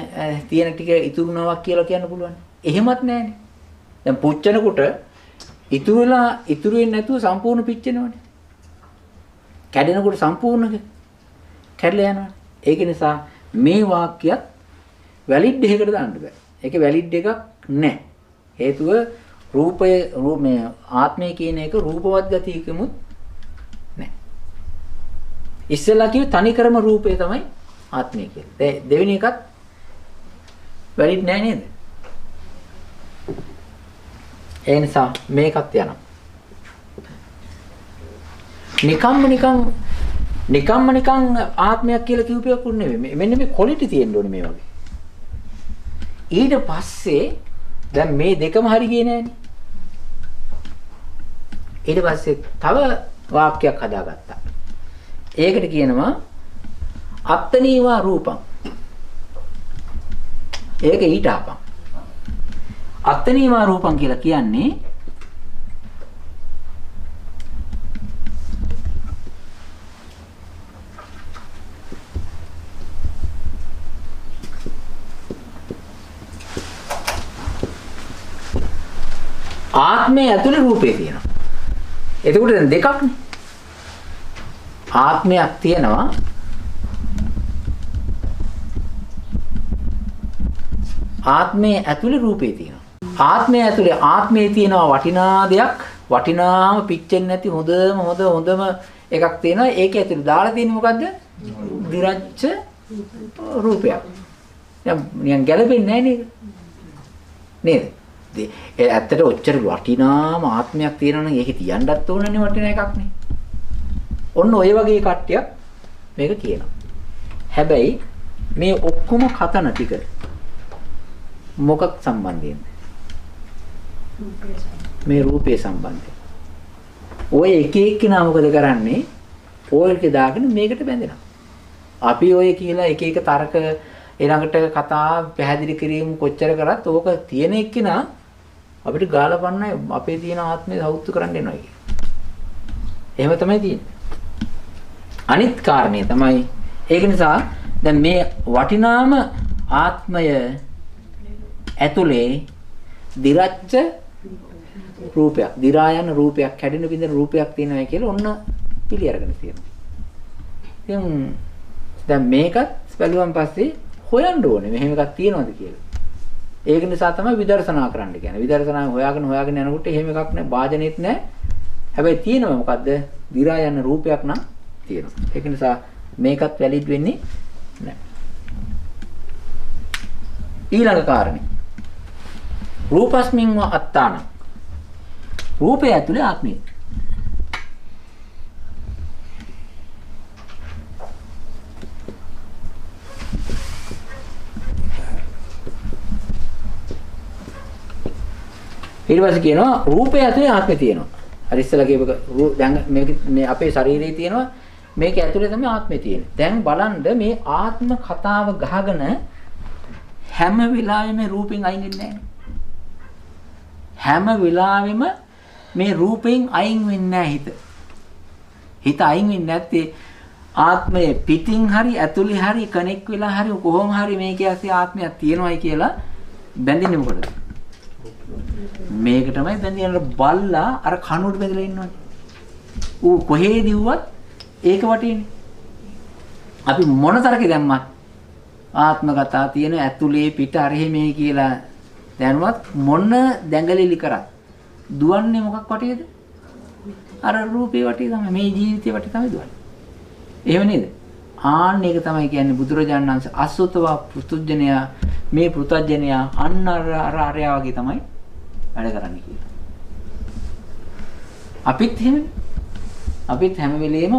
තියෙන ටික ඉතුරුනවා කියලා කියන්න පුළුවන්. එහෙමත් නැහැනේ. දැන් පුච්චනකොට ඉතුරු වෙන්නේ නැතුව සම්පූර්ණ පිච්චෙනවනේ. කැඩෙනකොට සම්පූර්ණ කැඩලා යනවා. ඒක නිසා මේ වාක්‍යයක් වැලිඩ් එකකට දාන්න බෑ. ඒකේ වැලිඩ් එකක් නැහැ. හේතුව රූපයේ ආත්මය කියන එක රූපවත් ගතියකමුත් නැහැ. ඉස්සෙල්ලා කිව්වේ තනිකරම රූපය තමයි ආත්මය කියලා. දෙවෙනි එකත් වැලිඩ් නැහැ නේද? ඒ නිසා මේකත් යනවා. නිකම්ම ආත්මයක් කියලා කිව්පයක් උන් නෙවෙයි. මෙන්න මේ ක්වොලිටි තියෙන්න ඕනේ මේ වගේ. ඊට පස්සේ දැන් මේ දෙකම හරි ගියේ නෑනේ. ඊට පස්සේ තව වාක්‍යයක් හදාගත්තා. ඒකට කියනවා අත්තනීවා රූපං. ඒක ඊට ආපං. අත්තනීවා රූපං කියලා කියන්නේ ආත්මය ඇතුලේ රූපේ තියෙනවා. එතකොට දැන් දෙකක්නේ. ආත්මයක් තියෙනවා. ආත්මයේ ඇතුලේ රූපේ තියෙනවා. ආත්මයේ ඇතුලේ ආත්මයේ තියෙනවා වටිනා දෙයක්, වටිනාම පිච්චෙන්නේ නැති හොඳම එකක් තියෙනවා. ඒකේ ඇතුලේ දාලා තියෙන්නේ මොකද්ද? දිරච්ච රූපයක්. නිකන් ගැලපෙන්නේ නැහැ නේද? ඒ ඇත්තට ඔච්චර වටිනාම ආත්මයක් තියෙනවා නම් ඒක තියන්නත් ඕනනේ වටිනා එකක් නේ. ඔන්න ඔය වගේ කට්ටියක් මේක කියනවා. හැබැයි මේ ඔක්කොම කතන ටික මොකක් සම්බන්ධයෙන්ද? මේ රූපේ සම්බන්ධයෙන්. ඔය එක එක්කිනා මොකද කරන්නේ? ඔය එක දාගෙන මේකට බැඳෙනවා. අපි ඔය කියලා එක එක තර්ක ඊළඟට කතා පැහැදිලි කිරීම කොච්චර කරත් ඕක තියෙන එක්කිනා අපිට ගාලා පන්නයි අපේ තියෙන ආත්මය සෞතු කරන්න එනවා කියන්නේ. එහෙම තමයි තියෙන්නේ. අනිත් කාරණේ තමයි ඒක නිසා දැන් මේ වටිනාම ආත්මය ඇතුලේ දිරච්ච රූපයක්, දිරා යන රූපයක්, කැඩෙන බින්දෙන රූපයක් තියෙනවා කියලා ඔන්න පිළි අරගෙන තියෙනවා. ඉතින් දැන් මේකත් බැලුවන් පස්සේ හොයන්න ඕනේ මෙහෙම එකක් තියෙනවද කියලා. ඒක නිසා තමයි විදර්ශනා කරන්න කියන්නේ. විදර්ශනා හොයාගෙන යනකොට එහෙම එකක් නෑ, වාජනෙත් නෑ. හැබැයි තියෙනවා මොකද්ද? දිරා යන රූපයක් නම් තියෙනවා. ඒක නිසා මේකත් වැලිඩ් වෙන්නේ නෑ. ඊළඟ කාරණේ. රූපස්මින්ව අත්තාන. රූපය ඇතුලේ ආත්මය. ඊට පස්සේ කියනවා රූපය ඇතුලේ ආත්මය තියෙනවා. අර ඉස්සලා කියපක දැන් මේ අපේ ශරීරයේ තියෙනවා මේක ඇතුලේ තමයි ආත්මය තියෙන්නේ. දැන් බලන්න මේ ආත්ම කතාව ගහගෙන හැම වෙලාවෙම රූපෙන් අයින් වෙන්නේ නැහැ. හැම වෙලාවෙම මේ රූපෙන් අයින් වෙන්නේ නැහැ හිත. හිත අයින් වෙන්නේ නැත්තේ ආත්මය පිටින් හරි ඇතුලේ හරි කනෙක් වෙලා හරි කොහොම හරි මේකේ ඇස්සේ ආත්මයක් තියෙනවයි කියලා බැඳින්නේ මොකටද? මේක තමයි බැඳියන බල්ලා අර කනුවට බැඳලා ඉන්නවනේ. ඌ කොහේ දිව්වත් ඒක වටේනේ. අපි මොන තරකේ දැම්මත් ආත්ම කතා තියෙන ඇතුලේ පිට අරෙහි මේ කියලා දැනුවත් මොන දැඟලිලි කරත් දුවන්නේ මොකක් වටේද? අර රූපේ වටේ තමයි මේ ජීවිතේ වටේ තමයි දුවන්නේ. එහෙම නේද? ආන්න ඒක තමයි කියන්නේ බුදුරජාණන් වහන්සේ අසුතව පෘතුජ්ජනයා මේ පෘතජ්ජනයා අන්න අර ආර්යා වගේ තමයි වැඩ කරන්නේ කියලා. අපිත් එහෙමනේ. අපිත් හැම වෙලෙම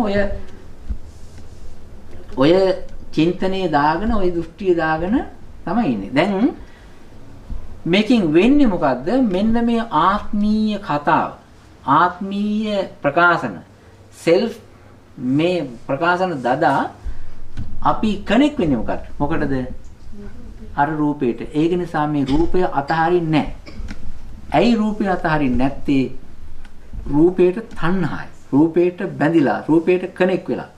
ඔය චින්තනයේ දාගෙන ඔය දෘෂ්ටිය දාගෙන තමයි ඉන්නේ. දැන් මේකෙන් වෙන්නේ මොකද්ද? මෙන්න මේ ආත්මීය කතාව, ආත්මීය ප්‍රකාශන, self මේ ප්‍රකාශන දදා අපි කනෙක් වෙන්නේ මොකක්ද? මොකටද? අර රූපේට. ඒක නිසා මේ රූපය අතහරින්නේ නැහැ. ඇයි රූපය අතහරින්නේ නැත්තේ? රූපේට තණ්හායි. රූපේට බැඳිලා, රූපේට කනෙක් වෙලා.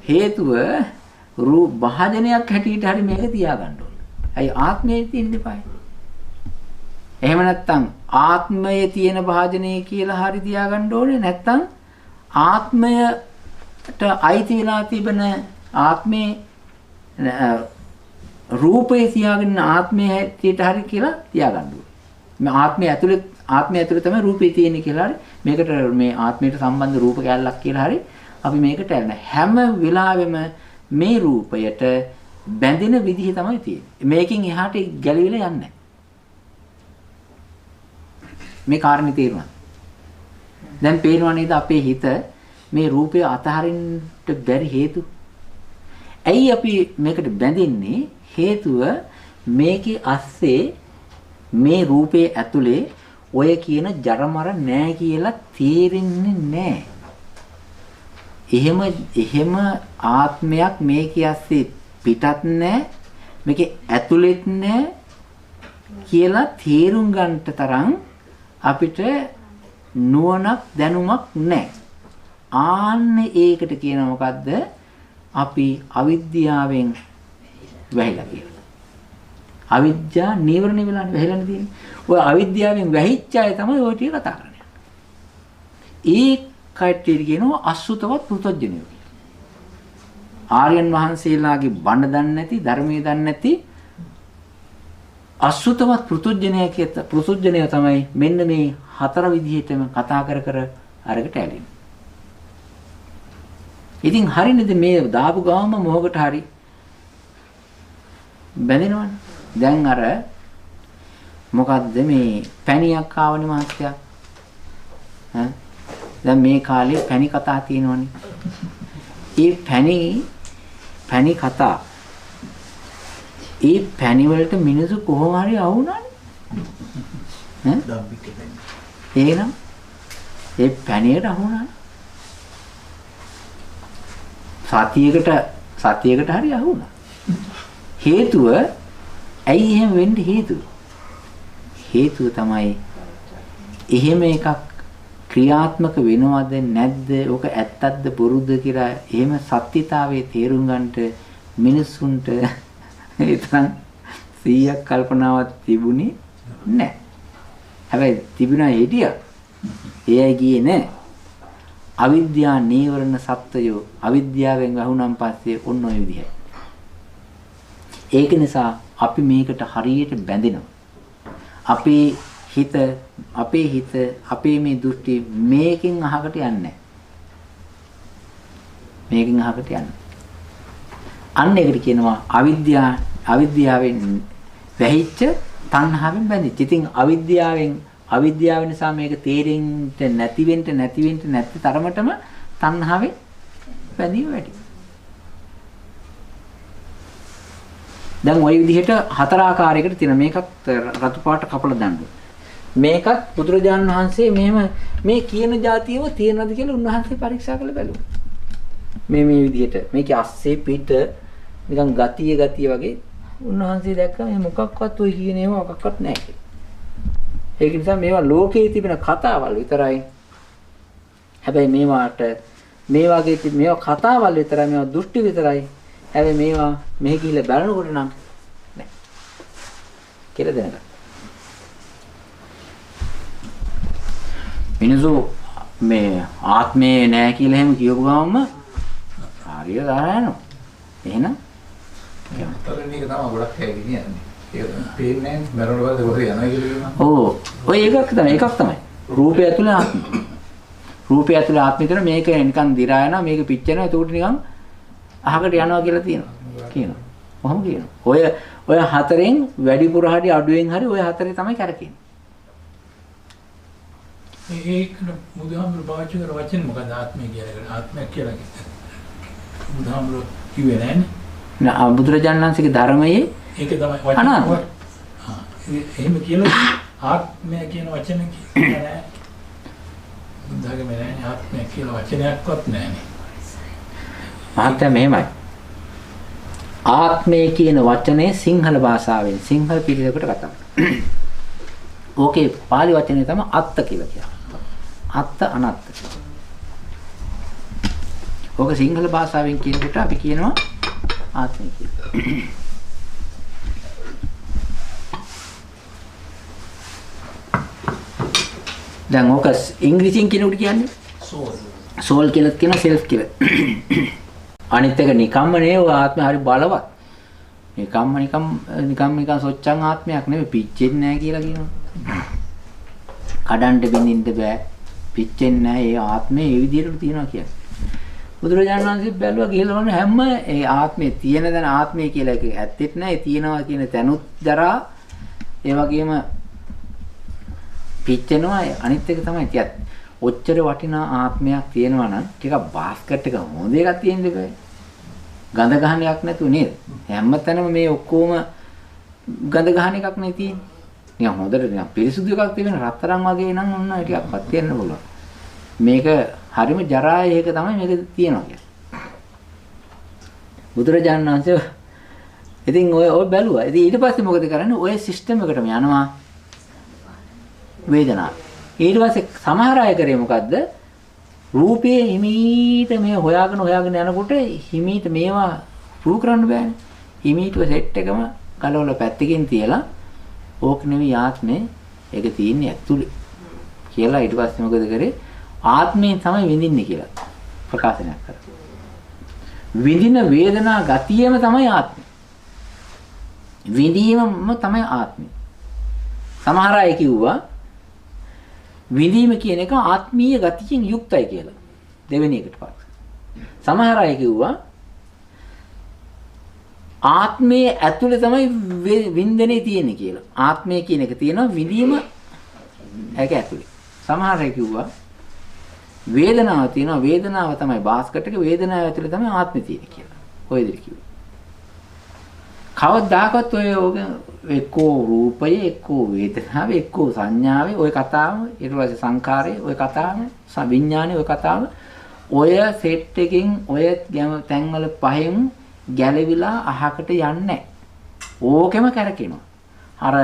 හේතුව රූප භාජනයක් හැටියට හරි මේක තියාගන්න ඕනේ. ඇයි ආත්මයේ තියෙන්න එපායි. එහෙම නැත්නම් ආත්මයේ තියෙන භාජනය කියලා හරි තියාගන්න ඕනේ. නැත්නම් ආත්මයට අයිති වෙලා තිබෙන ආත්මේ රූපේ තියාගෙන ආත්මයේ හැටියට හරි කියලා තියාගන්න ඕනේ. මේ ආත්මය ඇතුලේ තමයි රූපේ තියෙන්නේ කියලා හරි මේකට මේ ආත්මයට සම්බන්ධ රූප කැලලක් කියලා හරි අපි මේකට ඇලෙන හැම වෙලාවෙම මේ රූපයට බැඳෙන විදිහ තමයි තියෙන්නේ. මේකෙන් එහාට ගැලවිලා යන්නේ නැහැ. මේ කාරණේ තේරුණා. දැන් පේනවා නේද අපේ හිත මේ රූපය අතහරින්න බැරි හේතු? ඇයි අපි මේකට බැඳෙන්නේ? හේතුව මේකේ අස්සේ මේ රූපේ ඇතුලේ ඔය කියන ජරමර නැහැ කියලා තේරෙන්නේ නැහැ. එහෙම ආත්මයක් මේකේ ඇස්සේ පිටත් නැහැ, මේකේ ඇතුලෙත් නැහැ කියලා තේරුම් ගන්නට තරම් අපිට නුවණක් දැනුමක් නැහැ. ආන්න ඒකට කියන මොකද්ද? අපි අවිද්‍යාවෙන් වැහිලා කියලා. අවිද්‍යා නීවරණ වෙලානේ වැහිලා තියෙන්නේ. ඔය අවිද්‍යාවෙන් වැහිච්ච අය තමයි ඔය ටික කතා කරන්නේ. ඒ කට්ටිය කියනවා අසුතවත් පෘතජ්ජනයෝ කියලා. ආර්යයන් වහන්සේලාගේ බණ දන්නේ නැති, ධර්මයේ දන්නේ නැති අසුතවත් පෘතජ්ජනය තමයි මෙන්න මේ හතර විදිහටම කතා කර අරකට ඇලෙන්නේ. ඉතින් හරිනේද මේ දාපු ගාම මොහොකට හරි බැඳෙනවනේ. දැන් අර මොකද්ද මේ පැණියක් ආවනේ මාත්‍යා. දැන් මේ කාලේ පැණි කතා තියෙනවනේ. ඒ පැණි කතා ඒ පැණි වලට මිනිස්සු කොහොම හරි අහුණානේ. දම්පිට පැණි. එහෙනම් ඒ පැණියට අහුණානේ. සතියකට හරි අහුණා. හේතුව ඇයි එහෙම වෙන්න හේතුව? හේතුව තමයි එහෙම එකක් ක්‍රියාත්මක වෙනවද නැද්ද? ඕක ඇත්තක්ද බොරුද කියලා එහෙම සත්‍යතාවයේ තේරුම් ගන්නට මිනිස්සුන්ට ඒ තරම් 100ක් කල්පනාවක් තිබුණේ නැහැ. හැබැයි තිබුණා හිටියා. ඒ අය ගියේ නැහැ. අවිද්‍යා නීවරණ සත්‍යය අවිද්‍යාවෙන් වහුණන් පස්සේ ඔන්න ඔය විදිහයි. ඒක නිසා අපි මේකට හරියට බැඳෙනවා. අපේ හිත අපේ මේ දෘෂ්ටි මේකෙන් අහකට යන්නේ නැහැ. මේකෙන් අහකට යන්නේ. අන්න ඒකට කියනවා අවිද්‍යාවෙන් වැහිච්ච තණ්හාවෙන් බැඳිච්ච. ඉතින් අවිද්‍යාව නිසා මේක තේරෙන්න නැති තරමටම තණ්හාවෙන් බැඳීම වැඩි. දැන් ওই විදිහට හතර ආකාරයකට තියෙන මේකත් රතු පාට කපලා දාන්න. මේකත් බුදුරජාණන් වහන්සේ මෙහෙම මේ කියන જાතියව තියෙනවද කියලා උන්වහන්සේ පරීක්ෂා කරලා බැලුවා. මේ විදිහට මේකේ අස්සේ පිට නිකන් ගතිය වගේ උන්වහන්සේ දැක්කා මේ මොකක්වත් ඔය කියන ඒවා මොකක්වත් නැහැ කියලා. ඒක නිසා මේවා ලෝකයේ තිබෙන කතාවල් විතරයි. හැබැයි මේවාට මේ වගේ මේවා කතාවල් විතරයි මේවා දෘෂ්ටි විතරයි. හැබැයි මේවා මෙහි ගිහිල්ලා බලනකොට නම් නෑ. කියලා දැනගන්න. මිනිසු මේ ආත්මේ නෑ කියලා එහෙම කියපු ගමන්ම හරිය දානවා. එහෙනම් තරණික තමයි ගොඩක් හැගෙන්නේ යන්නේ. ඒක පේන්නේ නැහැ මරණ වල කොහේ යනවා කියලා. ඔව්. ඔය එකක් තමයි. රූපය ඇතුලේ ආත්මය. රූපය ඇතුලේ ආත්මය කියන මේක නිකන් දි รา යනවා මේක පිච්චෙනවා ඒකට නිකන් අහකට යනවා කියලා කියනවා. කොහොම කියනවා. ඔය හතරෙන් වැඩිපුර හරි අඩුවෙන් හරි ඔය හතරේ තමයි කරකෙන්නේ. ඒක බුදුහාමුදුරු පාවිච්චි කර වචන මොකද ආත්මය කියලා. ආත්මය කියලා කියන්නේ. බුදුහාමුදුරු කිව්වේ නෑනේ. නෑ බුදුරජාණන් වහන්සේගේ ධර්මයේ ඒක තමයි වචන. එහෙම කියලා ආත්මය කියන වචන කියන්නේ නෑ. බුද්ධාගමේ නෑ ආත්මය කියලා වචනයක්වත් නෑනේ. මහත්ය මෙහෙමයි. ආත්මය කියන වචනේ සිංහල භාෂාවෙන් සිංහල පිළිවෙලකට කතා කරනවා. ඕකේ පාලි වචනේ තමයි අත්ත කියලා කියන්නේ. අත්ත අනත්ත. ඕක සිංහල භාෂාවෙන් කියනකොට අපි කියනවා ආත්මය කියලා. දැන් ඕක ඉංග්‍රීසියෙන් කියනකොට කියන්නේ සෝල් කියලා කියන සෙල්ෆ් කියලා. අනිත් එක නිකම්ම නේ ඔය ආත්මය හරි බලවත්. නිකම් සොච්චන් ආත්මයක් නෙවෙයි පිච්චෙන්නේ නැහැ කියලා කියනවා. කඩන්න බින්දින්න බෑ. පිච්චෙන්නේ නැහැ. ඒ ආත්මය ඒ විදිහට තියෙනවා කියන්නේ. බුදුරජාණන් වහන්සේ බැලුවා කියලා වුණ හැම ඒ ආත්මේ තියෙන දන ආත්මය කියලා එක ඇත්තෙත් නැහැ. ඒ තියෙනවා කියන තැනුත් දරා ඒ වගේම පිච්චෙනවා. අනිත් එක තමයි තියත්. ඔච්චර වටිනා ආත්මයක් තියෙනවා නම් ටිකක් බාස්කට් එක හොඳ එකක් තියෙන්න බෑ. ගඳ ගහන එකක් නැතුව නේද? හැමතැනම මේ ඔක්කොම ගඳ ගහන එකක් නේ තියෙන්නේ. නිකන් හොඳට නිකන් පිරිසුදු එකක් තියෙන රත්තරන් වගේ නම් ඔන්න ටිකක්වත් තියෙන්න පුළුවන්. මේක හරිම ජරාය ඒක තමයි මේක තියෙනවා කියන්නේ. බුදුරජාණන් වහන්සේ ඉතින් ඔය බැලුවා. ඉතින් ඊට පස්සේ මොකද කරන්නේ? ඔය සිස්ටම් එකටම යනවා වේදනාව. ඊට පස්සේ සමහර අය කරේ මොකද්ද? රූපයේ හිමීට මේ හොයාගෙන යනකොට හිමීට මේවා ප්‍රූව් කරන්න බෑනේ. හිමීට ඔය සෙට් එකම ගලවලා පැත්තකින් තියලා ඕක නෙවෙයි ආත්මේ ඒක තියෙන්නේ ඇතුලේ කියලා ඊට පස්සේ මොකද කරේ? ආත්මයෙන් තමයි විඳින්නේ කියලා ප්‍රකාශනයක් කරා. විඳින වේදනා ගතියම තමයි ආත්මය. විඳීමම තමයි ආත්මය. සමහර අය කිව්වා විඳීම කියන එක ආත්මීය ගතියෙන් යුක්තයි කියලා. දෙවෙනි එකට පස්සේ. සමහර අය කිව්වා ආත්මයේ ඇතුලේ තමයි වින්දනේ තියෙන්නේ කියලා. ආත්මය කියන එක තියෙනවා විඳීම ඒක ඇතුලේ. සමහර අය කිව්වා වේදනාව තියෙනවා වේදනාව තමයි බාස්කට් එක වේදනාව ඇතුලේ තමයි ආත්මය තියෙන්නේ කියලා. ඔය විදිහට කිව්වා. කවදාකවත් ඔය එක්කෝ රූපයේ එක්කෝ වේදනාවේ එක්කෝ සංඥාවේ ඔය කතාව ඊට පස්සේ සංඛාරයේ ඔය කතාව විඥානයේ ඔය කතාව ඔය සෙට් එකකින් ඔය තැන්වල පහෙන් ගැලවිලා අහකට යන්නේ ඕකෙම කරකිනවා. අර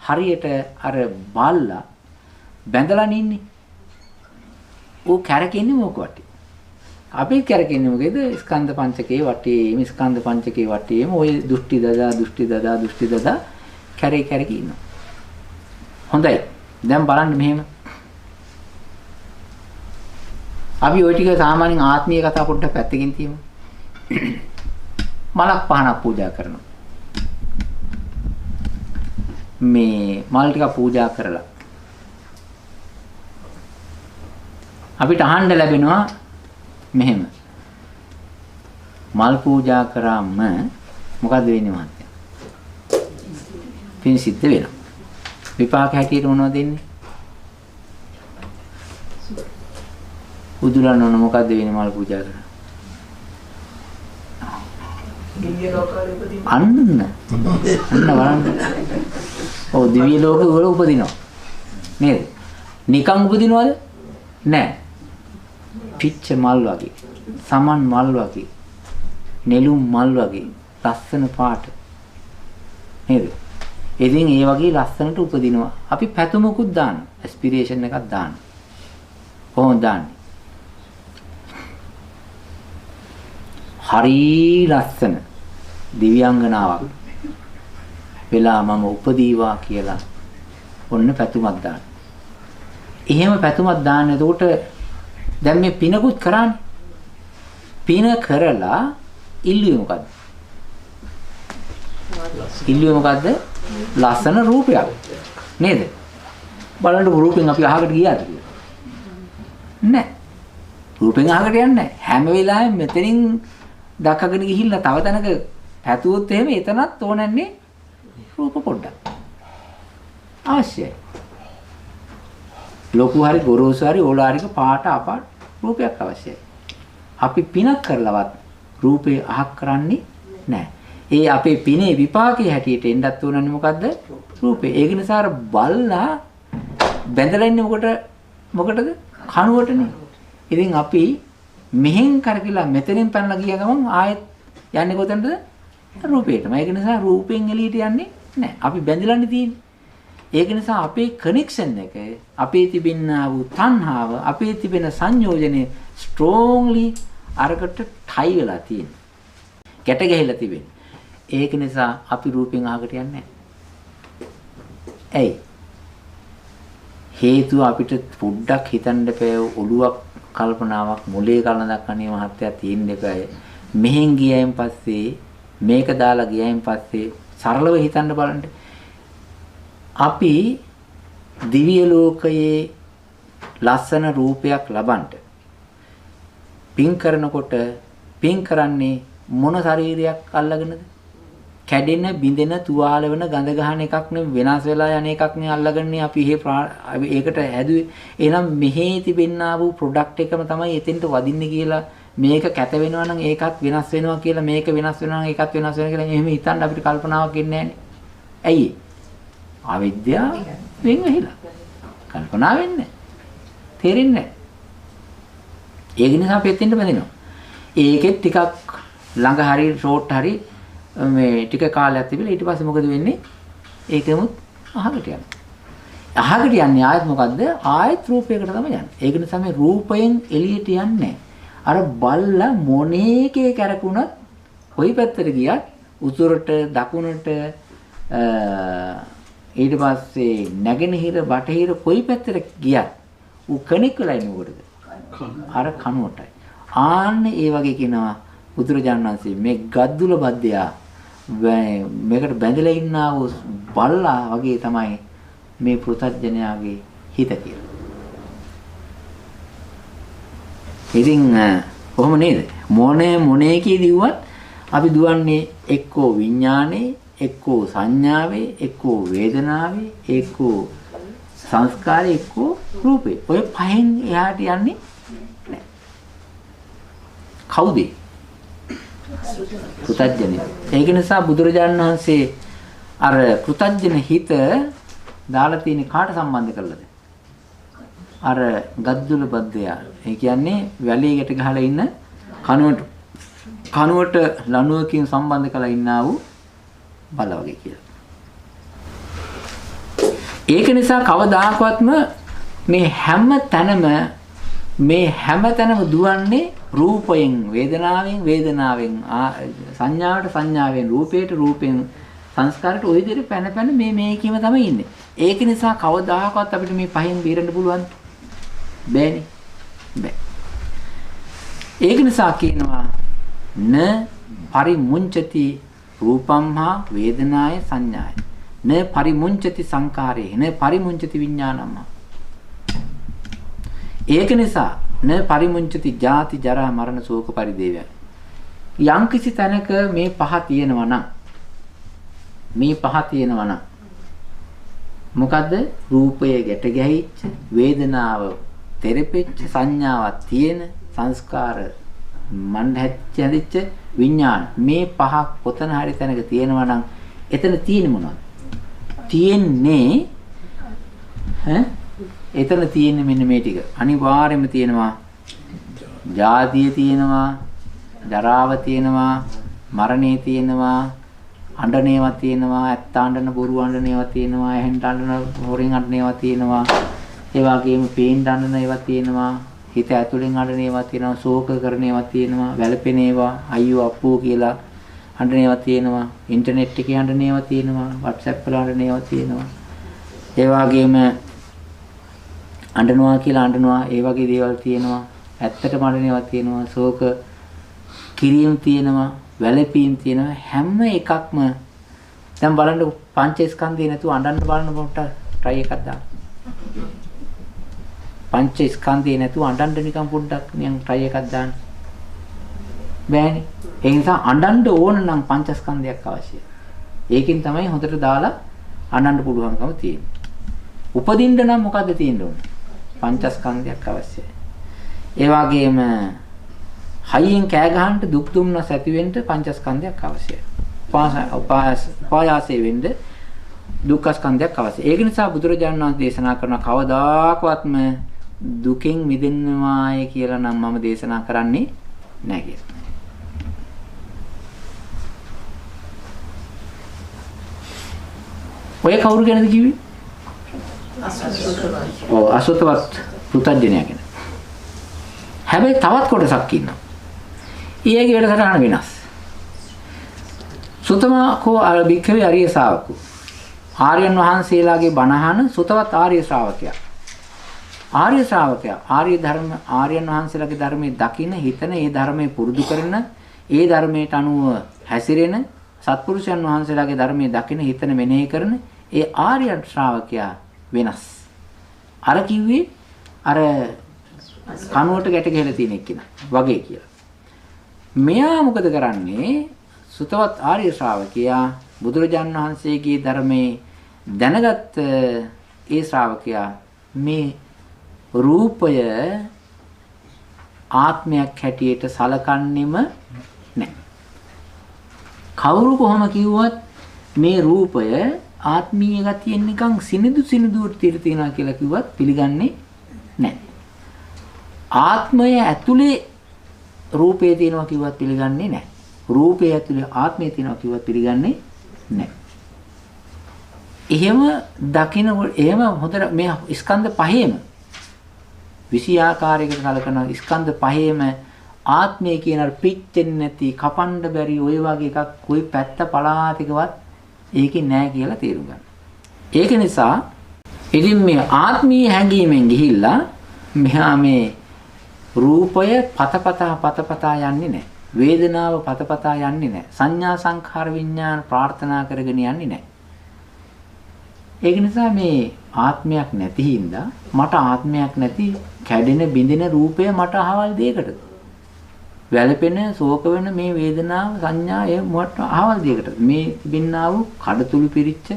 හරියට අර බල්ලා බැඳලා නින්නේ. ਉਹ කරකින්නේ මොක වටේ. අපි කරකින්නේ මොකේද? ස්කන්ධ පංචකේ වටේම ස්කන්ධ පංචකේ වටේම ওই දෘෂ්ටි දදා කැරකි ඉන්නවා. හොඳයි. දැන් බලන්න මෙහෙම. අපි ওই ටික සාමාන්‍යයෙන් ආත්මීය කතා පොඩ්ඩක් පැත්තකින් තියමු. මලක් පහනක් පූජා කරනවා. මේ මල් ටික පූජා කරලා අපිට අහන්න ලැබෙනවා මෙහෙම මල් පූජා කරාම මොකද වෙන්නේ මහත්තයා? පින් සිද්ධ වෙනවා. විපාක හැටියට මොනවද දෙන්නේ? උදුලන්න ඕන මොකද වෙන්නේ මල් පූජා කරා? දිව්‍ය ලෝකවල උපදිනවා. අන්න බලන්න. ඔව් දිව්‍ය ලෝකවල උපදිනවා. නේද? නිකන් උපදිනවද? නෑ. පිච්ච මල් වගේ, සමන් මල් වගේ, නෙළුම් මල් වගේ ලස්සන පාට. නේද? ඉතින් ඒ වගේ ලස්සනට උපදිනවා. අපි පැතුමකුත් දානවා. ඇස්පිරේෂන් එකක් දානවා. කොහොමද දාන්නේ? හරි ලස්සන දිව්‍යාංගනාවක් වෙලා මම උපදීවා කියලා ඔන්න පැතුමක් දාන්න. එහෙම පැතුමක් දාන්න. එතකොට දැන් මේ පිනකුත් කරානේ. පින කරලා ඉල්ලුවේ මොකද්ද? ඉල්ලුවේ මොකද්ද? ලස්සන රූපයක්. නේද? බලන්න රූපෙන් අපි අහකට ගියාද කියලා? නැහැ. රූපෙන් අහකට යන්නේ නැහැ. හැම වෙලාවෙම මෙතනින් දක්කගෙන ගිහිල්ලා තව තැනක පැතුවොත් එහෙම එතනත් ඕනන්නේ රූප පොඩ්ඩක්. අවශ්‍යයි. ලොකු හරි ගොරෝසු හරි ඕලාරික පාට අපාට රූපයක් අවශ්‍යයි. අපි පිනක් කරලවත් රූපේ අහක් කරන්නේ නැහැ. ඒ අපේ පිනේ විපාකයේ හැටියට එන්නත් උනන්නේ මොකද්ද? රූපේ. ඒක නිසා අර බල්ලා බැඳලා ඉන්නේ මොකටද? කනුවටනේ. ඉතින් අපි මෙහෙන් කරකිලා මෙතනින් පැනලා ගිය ගමන් ආයෙත් යන්නේ කොතනද? රූපේටම. ඒක නිසා රූපෙන් එළියට යන්නේ නැහැ. අපි බැඳලානේ තියෙන්නේ. ඒක නිසා අපේ කනෙක්ෂන් එක අපේ තිබෙනා වූ තණ්හාව අපේ තිබෙන සංයෝජනේ ස්ට්‍රෝංලි අරකට ටයි වෙලා තියෙනවා. ගැට ගැහිලා තිබෙනවා. ඒක නිසා අපි රූපෙන් අහකට යන්නේ නැහැ. ඇයි? හේතුව අපිට පොඩ්ඩක් හිතන්න බෑ ඔළුවක් කල්පනාවක් මොලේ කලනක් අනේ මහත්තයා තියෙන්න එපායි. මෙහෙන් ගියයින් පස්සේ මේක දාලා ගියයින් පස්සේ සරලව හිතන්න බලන්න. අපි දිව්‍ය ලෝකයේ ලස්සන රූපයක් ලබන්න පින් කරනකොට පින් කරන්නේ මොන ශරීරයක් අල්ලගෙනද? කැඩෙන, බිඳෙන, තුවාල වෙන, ගඳ ගහන එකක් නෙවෙයි, වෙනස් වෙලා යන එකක් නේ අල්ලගන්නේ අපි ඒකට හැදුවේ. එහෙනම් මෙහි තිබෙනා වූ ප්‍රොඩක්ට් එකම තමයි එතෙන්ට වදින්නේ කියලා මේක කැත වෙනවා නම් ඒකත් වෙනස් වෙනවා කියලා මේක වෙනස් වෙනවා නම් ඒකත් වෙනස් වෙනවා කියලා එහෙම හිතන්න අපිට කල්පනාවක් එන්නේ නැහැනේ. ඇයි? අවිද්‍යාව වෙන් වෙහිලා. කල්පනා වෙන්නේ. තේරෙන්නේ නැහැ. ඒක නිසා අපි එතෙන්ට බැඳෙනවා. ඒකෙත් ටිකක් ළඟ හරි ෂෝට් හරි මේ ටික කාලයක් තිබිලා ඊට පස්සේ මොකද වෙන්නේ? ඒකෙමුත් අහකට යනවා. අහකට යන්නේ ආයෙත් මොකද්ද? ආයෙත් රූපයකට තමයි යන්නේ. ඒක නිසා මේ රූපයෙන් එළියට යන්නේ අර බල්ලා මොනේකේ කරකුණත් කොයි පැත්තට ගියත් උතුරට දකුණට ඊට පස්සේ නැගෙනහිර බටහිර කොයි පැත්තට ගියත් ඌ කණෙක් වෙලා ඉන්නේ මොකටද? අර කනුවටයි. ආන්නේ ඒ වගේ කියනවා බුදුරජාණන් වහන්සේ මේ ගද්දුල බද්දයා මේකට බැඳලා ඉන්නා වූ බල්ලා වගේ තමයි මේ පෘථග්ජනයාගේ හිත කියලා. ඉතින් කොහොම නේද? මොනේ කියදිවත් අපි දුවන්නේ එක්කෝ විඥානේ, එක්කෝ සංඥාවේ, එක්කෝ වේදනාවේ, එක්කෝ සංස්කාරේ, එක්කෝ රූපේ. ඔය පහෙන් එහාට යන්නේ නැහැ. කවුද? පෘථග්ජනය. ඒක නිසා බුදුරජාණන් වහන්සේ අර පෘථග්ජන හිත දාලා තියෙන කාට සම්බන්ධ කරලාද? අර ගද්දුල බද්දයා. ඒ කියන්නේ වැලියකට ගහලා ඉන්න කනුවට ලණුවකින් සම්බන්ධ කරලා ඉන්නා වූ බල වගේ කියලා. ඒක නිසා කවදාකවත්ම මේ හැම තැනම දුවන්නේ රූපයෙන් වේදනාවෙන් සංඥාවට සංඥාවෙන් රූපයෙන් සංස්කාරයට ওই විදිහට පැන මේ කීම තමයි ඉන්නේ. ඒක නිසා කවදාකවත් අපිට මේ පහෙන් බේරෙන්න පුළුවන් බෑනේ. බෑ. ඒක නිසා කියනවා න පරිමුංචති රූපම්හා වේදනාය සංඥාය න පරිමුංචති සංකාරේ න පරිමුංචති විඥානම්ම. ඒක නිසා න පරිමුංචති ජාති ජරා මරණ ශෝක පරිදේවය. යම් කිසි තැනක මේ පහ තියෙනවා නම් මොකද්ද? රූපය ගැට ගැහිච්ච, වේදනාව තෙරපෙච්ච, සංඥාවක් තියෙන, සංස්කාර මණ්ඩහැච්ච විඥාන මේ පහ කොතන හරි තැනක තියෙනවා නම් එතන තියෙන්නේ මොනවද? එතන තියෙන්නේ මෙන්න මේ ටික. අනිවාර්යයෙන්ම තියෙනවා ජාතිය තියෙනවා, ජරාව තියෙනවා, මරණය තියෙනවා, අඬනේවා තියෙනවා, ඇත්ත අඬන බොරු අඬනේවා තියෙනවා, ඇහෙන් අඬන හොරෙන් අඬනේවා තියෙනවා, ඒ වගේම පේන් අඬන ඒවා තියෙනවා. හිත ඇතුලෙන් අඬන ඒවා තියෙනවා, ශෝක කරන ඒවා තියෙනවා, වැළපෙන ඒවා, අයියෝ අප්පෝ කියලා අඬන ඒවා තියෙනවා, ඉන්ටර්නෙට් එකේ අඬන ඒවා තියෙනවා, WhatsApp වල අඬන ඒවා තියෙනවා. ඒ වගේම අඬනවා කියලා අඬනවා, ඒ වගේ දේවල් තියෙනවා. ඇත්තටම අඬන ඒවා තියෙනවා, ශෝක කිරීම තියෙනවා, වැළපීම් තියෙනවා. හැම එකක්ම දැන් බලන්න පංචස්කන්ධය නැතුව අඬන්න බලන්න පොඩ්ඩක් try එකක් දාන්න. පංචස්කන්ධය නැතුව අඬන්න නිකන් පොඩ්ඩක් නිකන් try එකක් දාන්න. බෑනේ. ඒ නිසා අඬන්න ඕන නම් පංචස්කන්ධයක් අවශ්‍යයි. ඒකෙන් තමයි හොඳට දාලා අඬන්න පුළුවන්කම තියෙන්නේ. උපදින්න නම් මොකද්ද තියෙන්න ඕන? පංචස්කන්ධයක් අවශ්‍යයි. ඒ වගේම හයියෙන් කෑ ගහන්න දුක් දුම්නස් ඇති වෙන්න පංචස්කන්ධයක් අවශ්‍යයි. උපායාසයෙන් වෙන්න දුක්ඛ ස්කන්ධයක් අවශ්‍යයි. ඒක නිසා බුදුරජාණන් වහන්සේ දේශනා කරන කවදාකවත්ම දුකෙන් මිදෙන්නවාය කියලා නම් මම දේශනා කරන්නේ නැහැ කියලා. ඔය කවුරු ගැනද කිව්වේ? අසුතවත් පුතඥයා ගැන. හැබැයි තවත් කොටසක් ඉන්නවා. ඊයේගේ වැඩසටහන වෙනස්. සුතමා කෝ භික්ඛවේ ආර්ය ශාවකෝ. ආර්යයන් වහන්සේලාගේ බණ අහන සුතවත් ආර්ය ශ්‍රාවකයා. ආර්ය ශ්‍රාවකයා ආර්යයන් වහන්සේලාගේ ධර්මයේ දකින, හිතන, ඒ ධර්මයේ පුරුදු කරන, ඒ ධර්මයට අනුව හැසිරෙන සත්පුරුෂයන් වහන්සේලාගේ ධර්මයේ දකින, හිතන, මෙනෙහි කරන ඒ ආර්ය ශ්‍රාවකයා වෙනස්. අර කිව්වේ අර කනුවට ගැට ගහලා තියෙන එක්කිනා වගේ කියලා. මෙයා මොකද කරන්නේ? සුතවත් ආර්ය ශ්‍රාවකයා බුදුරජාණන් වහන්සේගේ ධර්මයේ දැනගත් ඒ ශ්‍රාවකයා මේ රූපය ආත්මයක් හැටියට සලකන්නේම නැහැ. කවුරු කොහොම කිව්වත් මේ රූපය ආත්මීය ගතියෙන් නිකන් සිනිදුවට තියලා කියලා කිව්වත් පිළිගන්නේ නැහැ. ආත්මය ඇතුලේ රූපේ තියෙනවා කිව්වත් පිළිගන්නේ නැහැ. රූපේ ඇතුලේ ආත්මය තියෙනවා කිව්වත් පිළිගන්නේ නැහැ. එහෙම දකින්නකොට එහෙම හොඳට මේ ස්කන්ධ පහේම 20 ආකාරයකට කලකන ස්කන්ධ පහේම ආත්මය කියන අර පිච්චෙන්නේ නැති, කපන්න බැරි ඔය වගේ එකක් කොයි පැත්ත පලාතිකවත් ඒකේ නැහැ කියලා තේරුම් ගන්න. ඒක නිසා ඉතින් මේ ආත්මීය හැඟීමෙන් ගිහිල්ලා මෙහා මේ රූපය පතපතා යන්නේ නැහැ. වේදනාව පතපතා යන්නේ නැහැ. සංඥා සංඛාර විඥාන ප්‍රාර්ථනා කරගෙන යන්නේ නැහැ. ඒක නිසා මේ ආත්මයක් නැති හින්දා මට ආත්මයක් නැති කැඩෙන බිඳෙන රූපය මට අහවල් දෙයකටද? වැළපෙන ශෝක වෙන මේ වේදනාව සංඥා ඒ මොකට අහවල් දෙයකටද? මේ තිබෙනා වූ කඩතුළු පිරිච්ච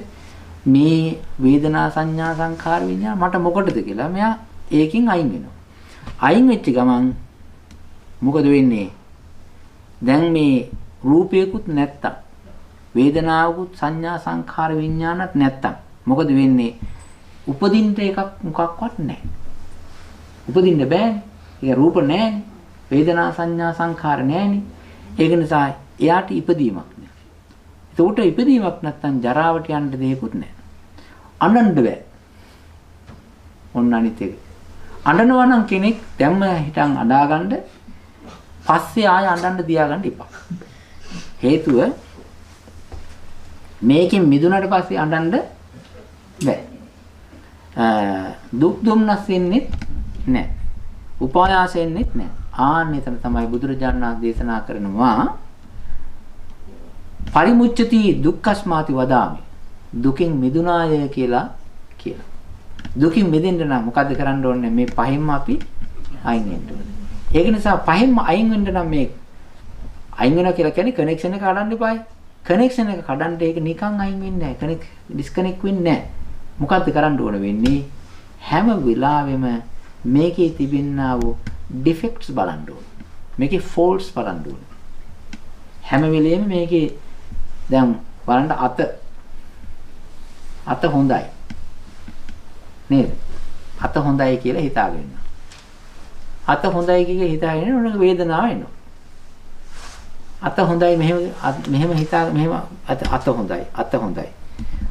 මේ වේදනා සංඥා සංඛාර විඥාන මට මොකටද කියලා මෙයා ඒකින් අයින් වෙනවා. අයින් වෙච්ච ගමන් මොකද වෙන්නේ? දැන් මේ රූපයකුත් නැත්තම් වේදනාවකුත් සංඥා සංඛාර විඥානත් නැත්තම් මොකද වෙන්නේ? උපදින්න එකක් මොකක්වත් නැහැ. උපදින්න බෑනේ. ඒ රූප නැහැනේ. වේදනා සංඥා සංඛාර නැහැනේ. ඒක නිසා එයාට ඉපදීමක් නැහැ. ඒකට ඉපදීමක් නැත්තම් ජරාවට යන්න දෙයක්වත් නැහැ. අඬන්න බෑ. ඔන්න අනිත් එක. අඬනවා නම් කෙනෙක් දැම්ම හිටන් අඬාගන්න පස්සේ ආය අඬන්න තියාගන්න එපා. හේතුව මේකෙන් මිදුණට පස්සේ අඬන්න බෑ. දුක් දුම්නස් වෙන්නේ නැහැ. උපායාස වෙන්නේ නැහැ. ආන්න තමයි බුදුරජාණන් වහන්සේ දේශනා කරනවා පරිමුච්ඡති දුක්ඛස්මාති වදාමි. දුකින් මිදුණාය කියලා. දුකින් මිදෙන්න නම් මොකද්ද කරන්න ඕනේ? මේ පහෙන්ම අපි අයින් වෙන්න ඕනේ. ඒක නිසා පහෙන්ම අයින් වෙන්න නම් මේ අයින් වෙනවා කියලා කියන්නේ කනෙක්ෂන් එක කඩන්න එපායි. කනෙක්ෂන් එක කඩන්න ඒක නිකන් අයින් වෙන්නේ නැහැ. ඩිස්කනෙක්ට් වෙන්නේ නැහැ. මොකද්ද කරන්න ඕන වෙන්නේ? හැම වෙලාවෙම මේකේ තිබෙනා වූ ඩිෆෙක්ට්ස් බලන්න ඕන. මේකේ ෆෝල්ට්ස් බලන්න ඕන. හැම වෙලෙම මේකේ දැන් බලන්න අත හොඳයි. නේද? අත හොඳයි කියලා හිතාගෙන ඉන්නවා. අත හොඳයි කියලා හිතාගෙන උනක වේදනාව එනවා. අත හොඳයි මෙහෙම හිතා මෙහෙම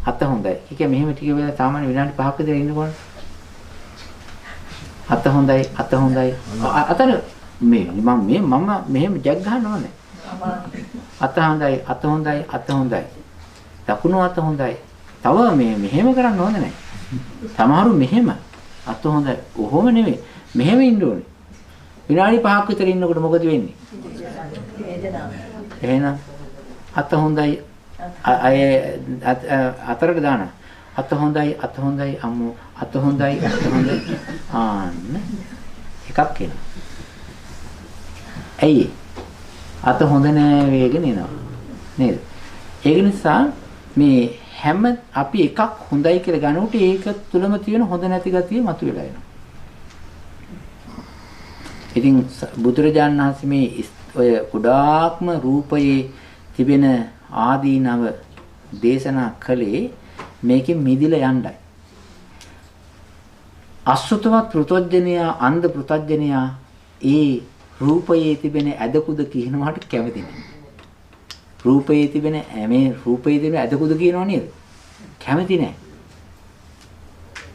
අත හොඳයි. ඒක මෙහෙම ටික වෙලා සාමාන්‍ය විනාඩි 5ක විතර ඉන්නකොට අත හොඳයි අත හොඳයි. අතන මම මෙහෙම ජග් ගන්න ඕනේ. අත හොඳයි අත හොඳයි අත හොඳයි. දකුණු අත හොඳයි. තව මෙහෙම කරන්න හොඳ නැහැ. සමහරු මෙහෙම අත හොඳයි. ඔහොම නෙවෙයි. මෙහෙම ඉන්න ඕනේ. විනාඩි 5ක් විතර ඉන්නකොට මොකද වෙන්නේ? එහෙනම් අත හොඳයි අය අතරට දාන. අත හොඳයි අම්මෝ අත හොඳයි ආන්න එකක් එනවා. ඇයි? අත හොඳ නෑ වේගෙන එනවා. නේද? ඒක නිසා මේ හැම අපි එකක් හොඳයි කියලා ගන්නකොට ඒක තුලම තියෙන හොඳ නැති ගතිය මතුවලා එනවා. ඉතින් බුදුරජාණන් වහන්සේ මේ ඔය ගොඩාක්ම රූපයේ තිබෙන ආදීනව දේශනා කළේ මේකෙන් මිදිලා යන්නයි. අසුතවත් පෘතජ්ජනයා අන්ධ පෘතජ්ජනයා ඒ රූපයේ තිබෙන ඇදකුද කියනවාට කැමති නැහැ. රූපයේ තිබෙන ඇදකුද කියනවා නේද? කැමති නැහැ.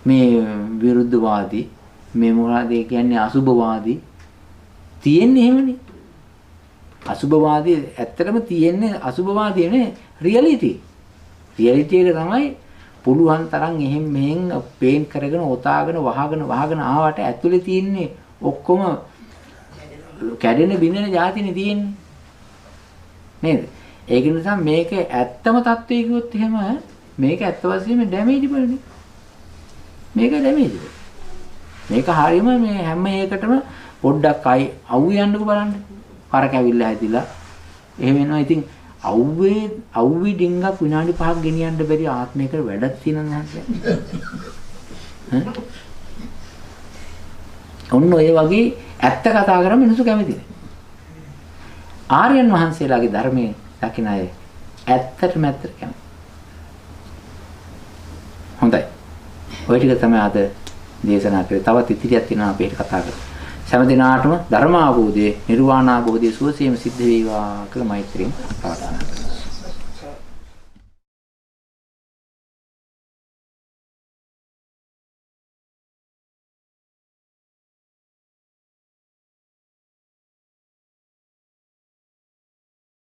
මේ විරුද්ධවාදී මේ මොනවාද කියන්නේ අසුභවාදී තියෙන්නේ එහෙමනේ. අසුභවාදී ඇත්තටම තියෙන්නේ අසුභවාදී නේ රියැලිටි. රියැලිටි එක තමයි පුළුවන් තරම් එහෙන් මෙහෙන් පේන් කරගෙන ඔතාගෙන වහගෙන ආවට ඇතුලේ තියෙන්නේ ඔක්කොම කැඩෙන බිඳෙන જાතිනේ තියෙන්නේ. නේද? ඒක නිසා මේක ඇත්තම தත්ත්වය කිව්වොත් එහෙම මේක ඇත්ත වශයෙන්ම ඩැමේජබල් නේ. මේක ඩැමේජබල්. මේක හරීම මේ හැම එකටම පොඩ්ඩක් අවුව යන්නකෝ බලන්න. කරක ඇවිල්ලා හැදිලා එහෙම වෙනවා. ඉතින් අවුවේ ඩිංගක් විනාඩි 5ක් ගෙනියන්න බැරි ආත්මයකට වැඩක් තියෙනවා නේද? ඔන්න ඔය වගේ ඇත්ත කතා කරා මිනිස්සු කැමති නෑ. ආර්යයන් වහන්සේලාගේ ධර්මයේ දකින අය ඇත්තටම කැමති. හොඳයි. ඔය ටික තමයි අද දේශනා කරේ. තවත් ඉතිරියක් තියෙනවා අපි ඒක කතා කරමු. හැම දිනාටම ධර්ම අවබෝධයේ නිර්වාණ අවබෝධයේ සුවසේම සිද්ධ වේවා කියලා මෛත්‍රියෙන් ප්‍රාර්ථනා කරනවා.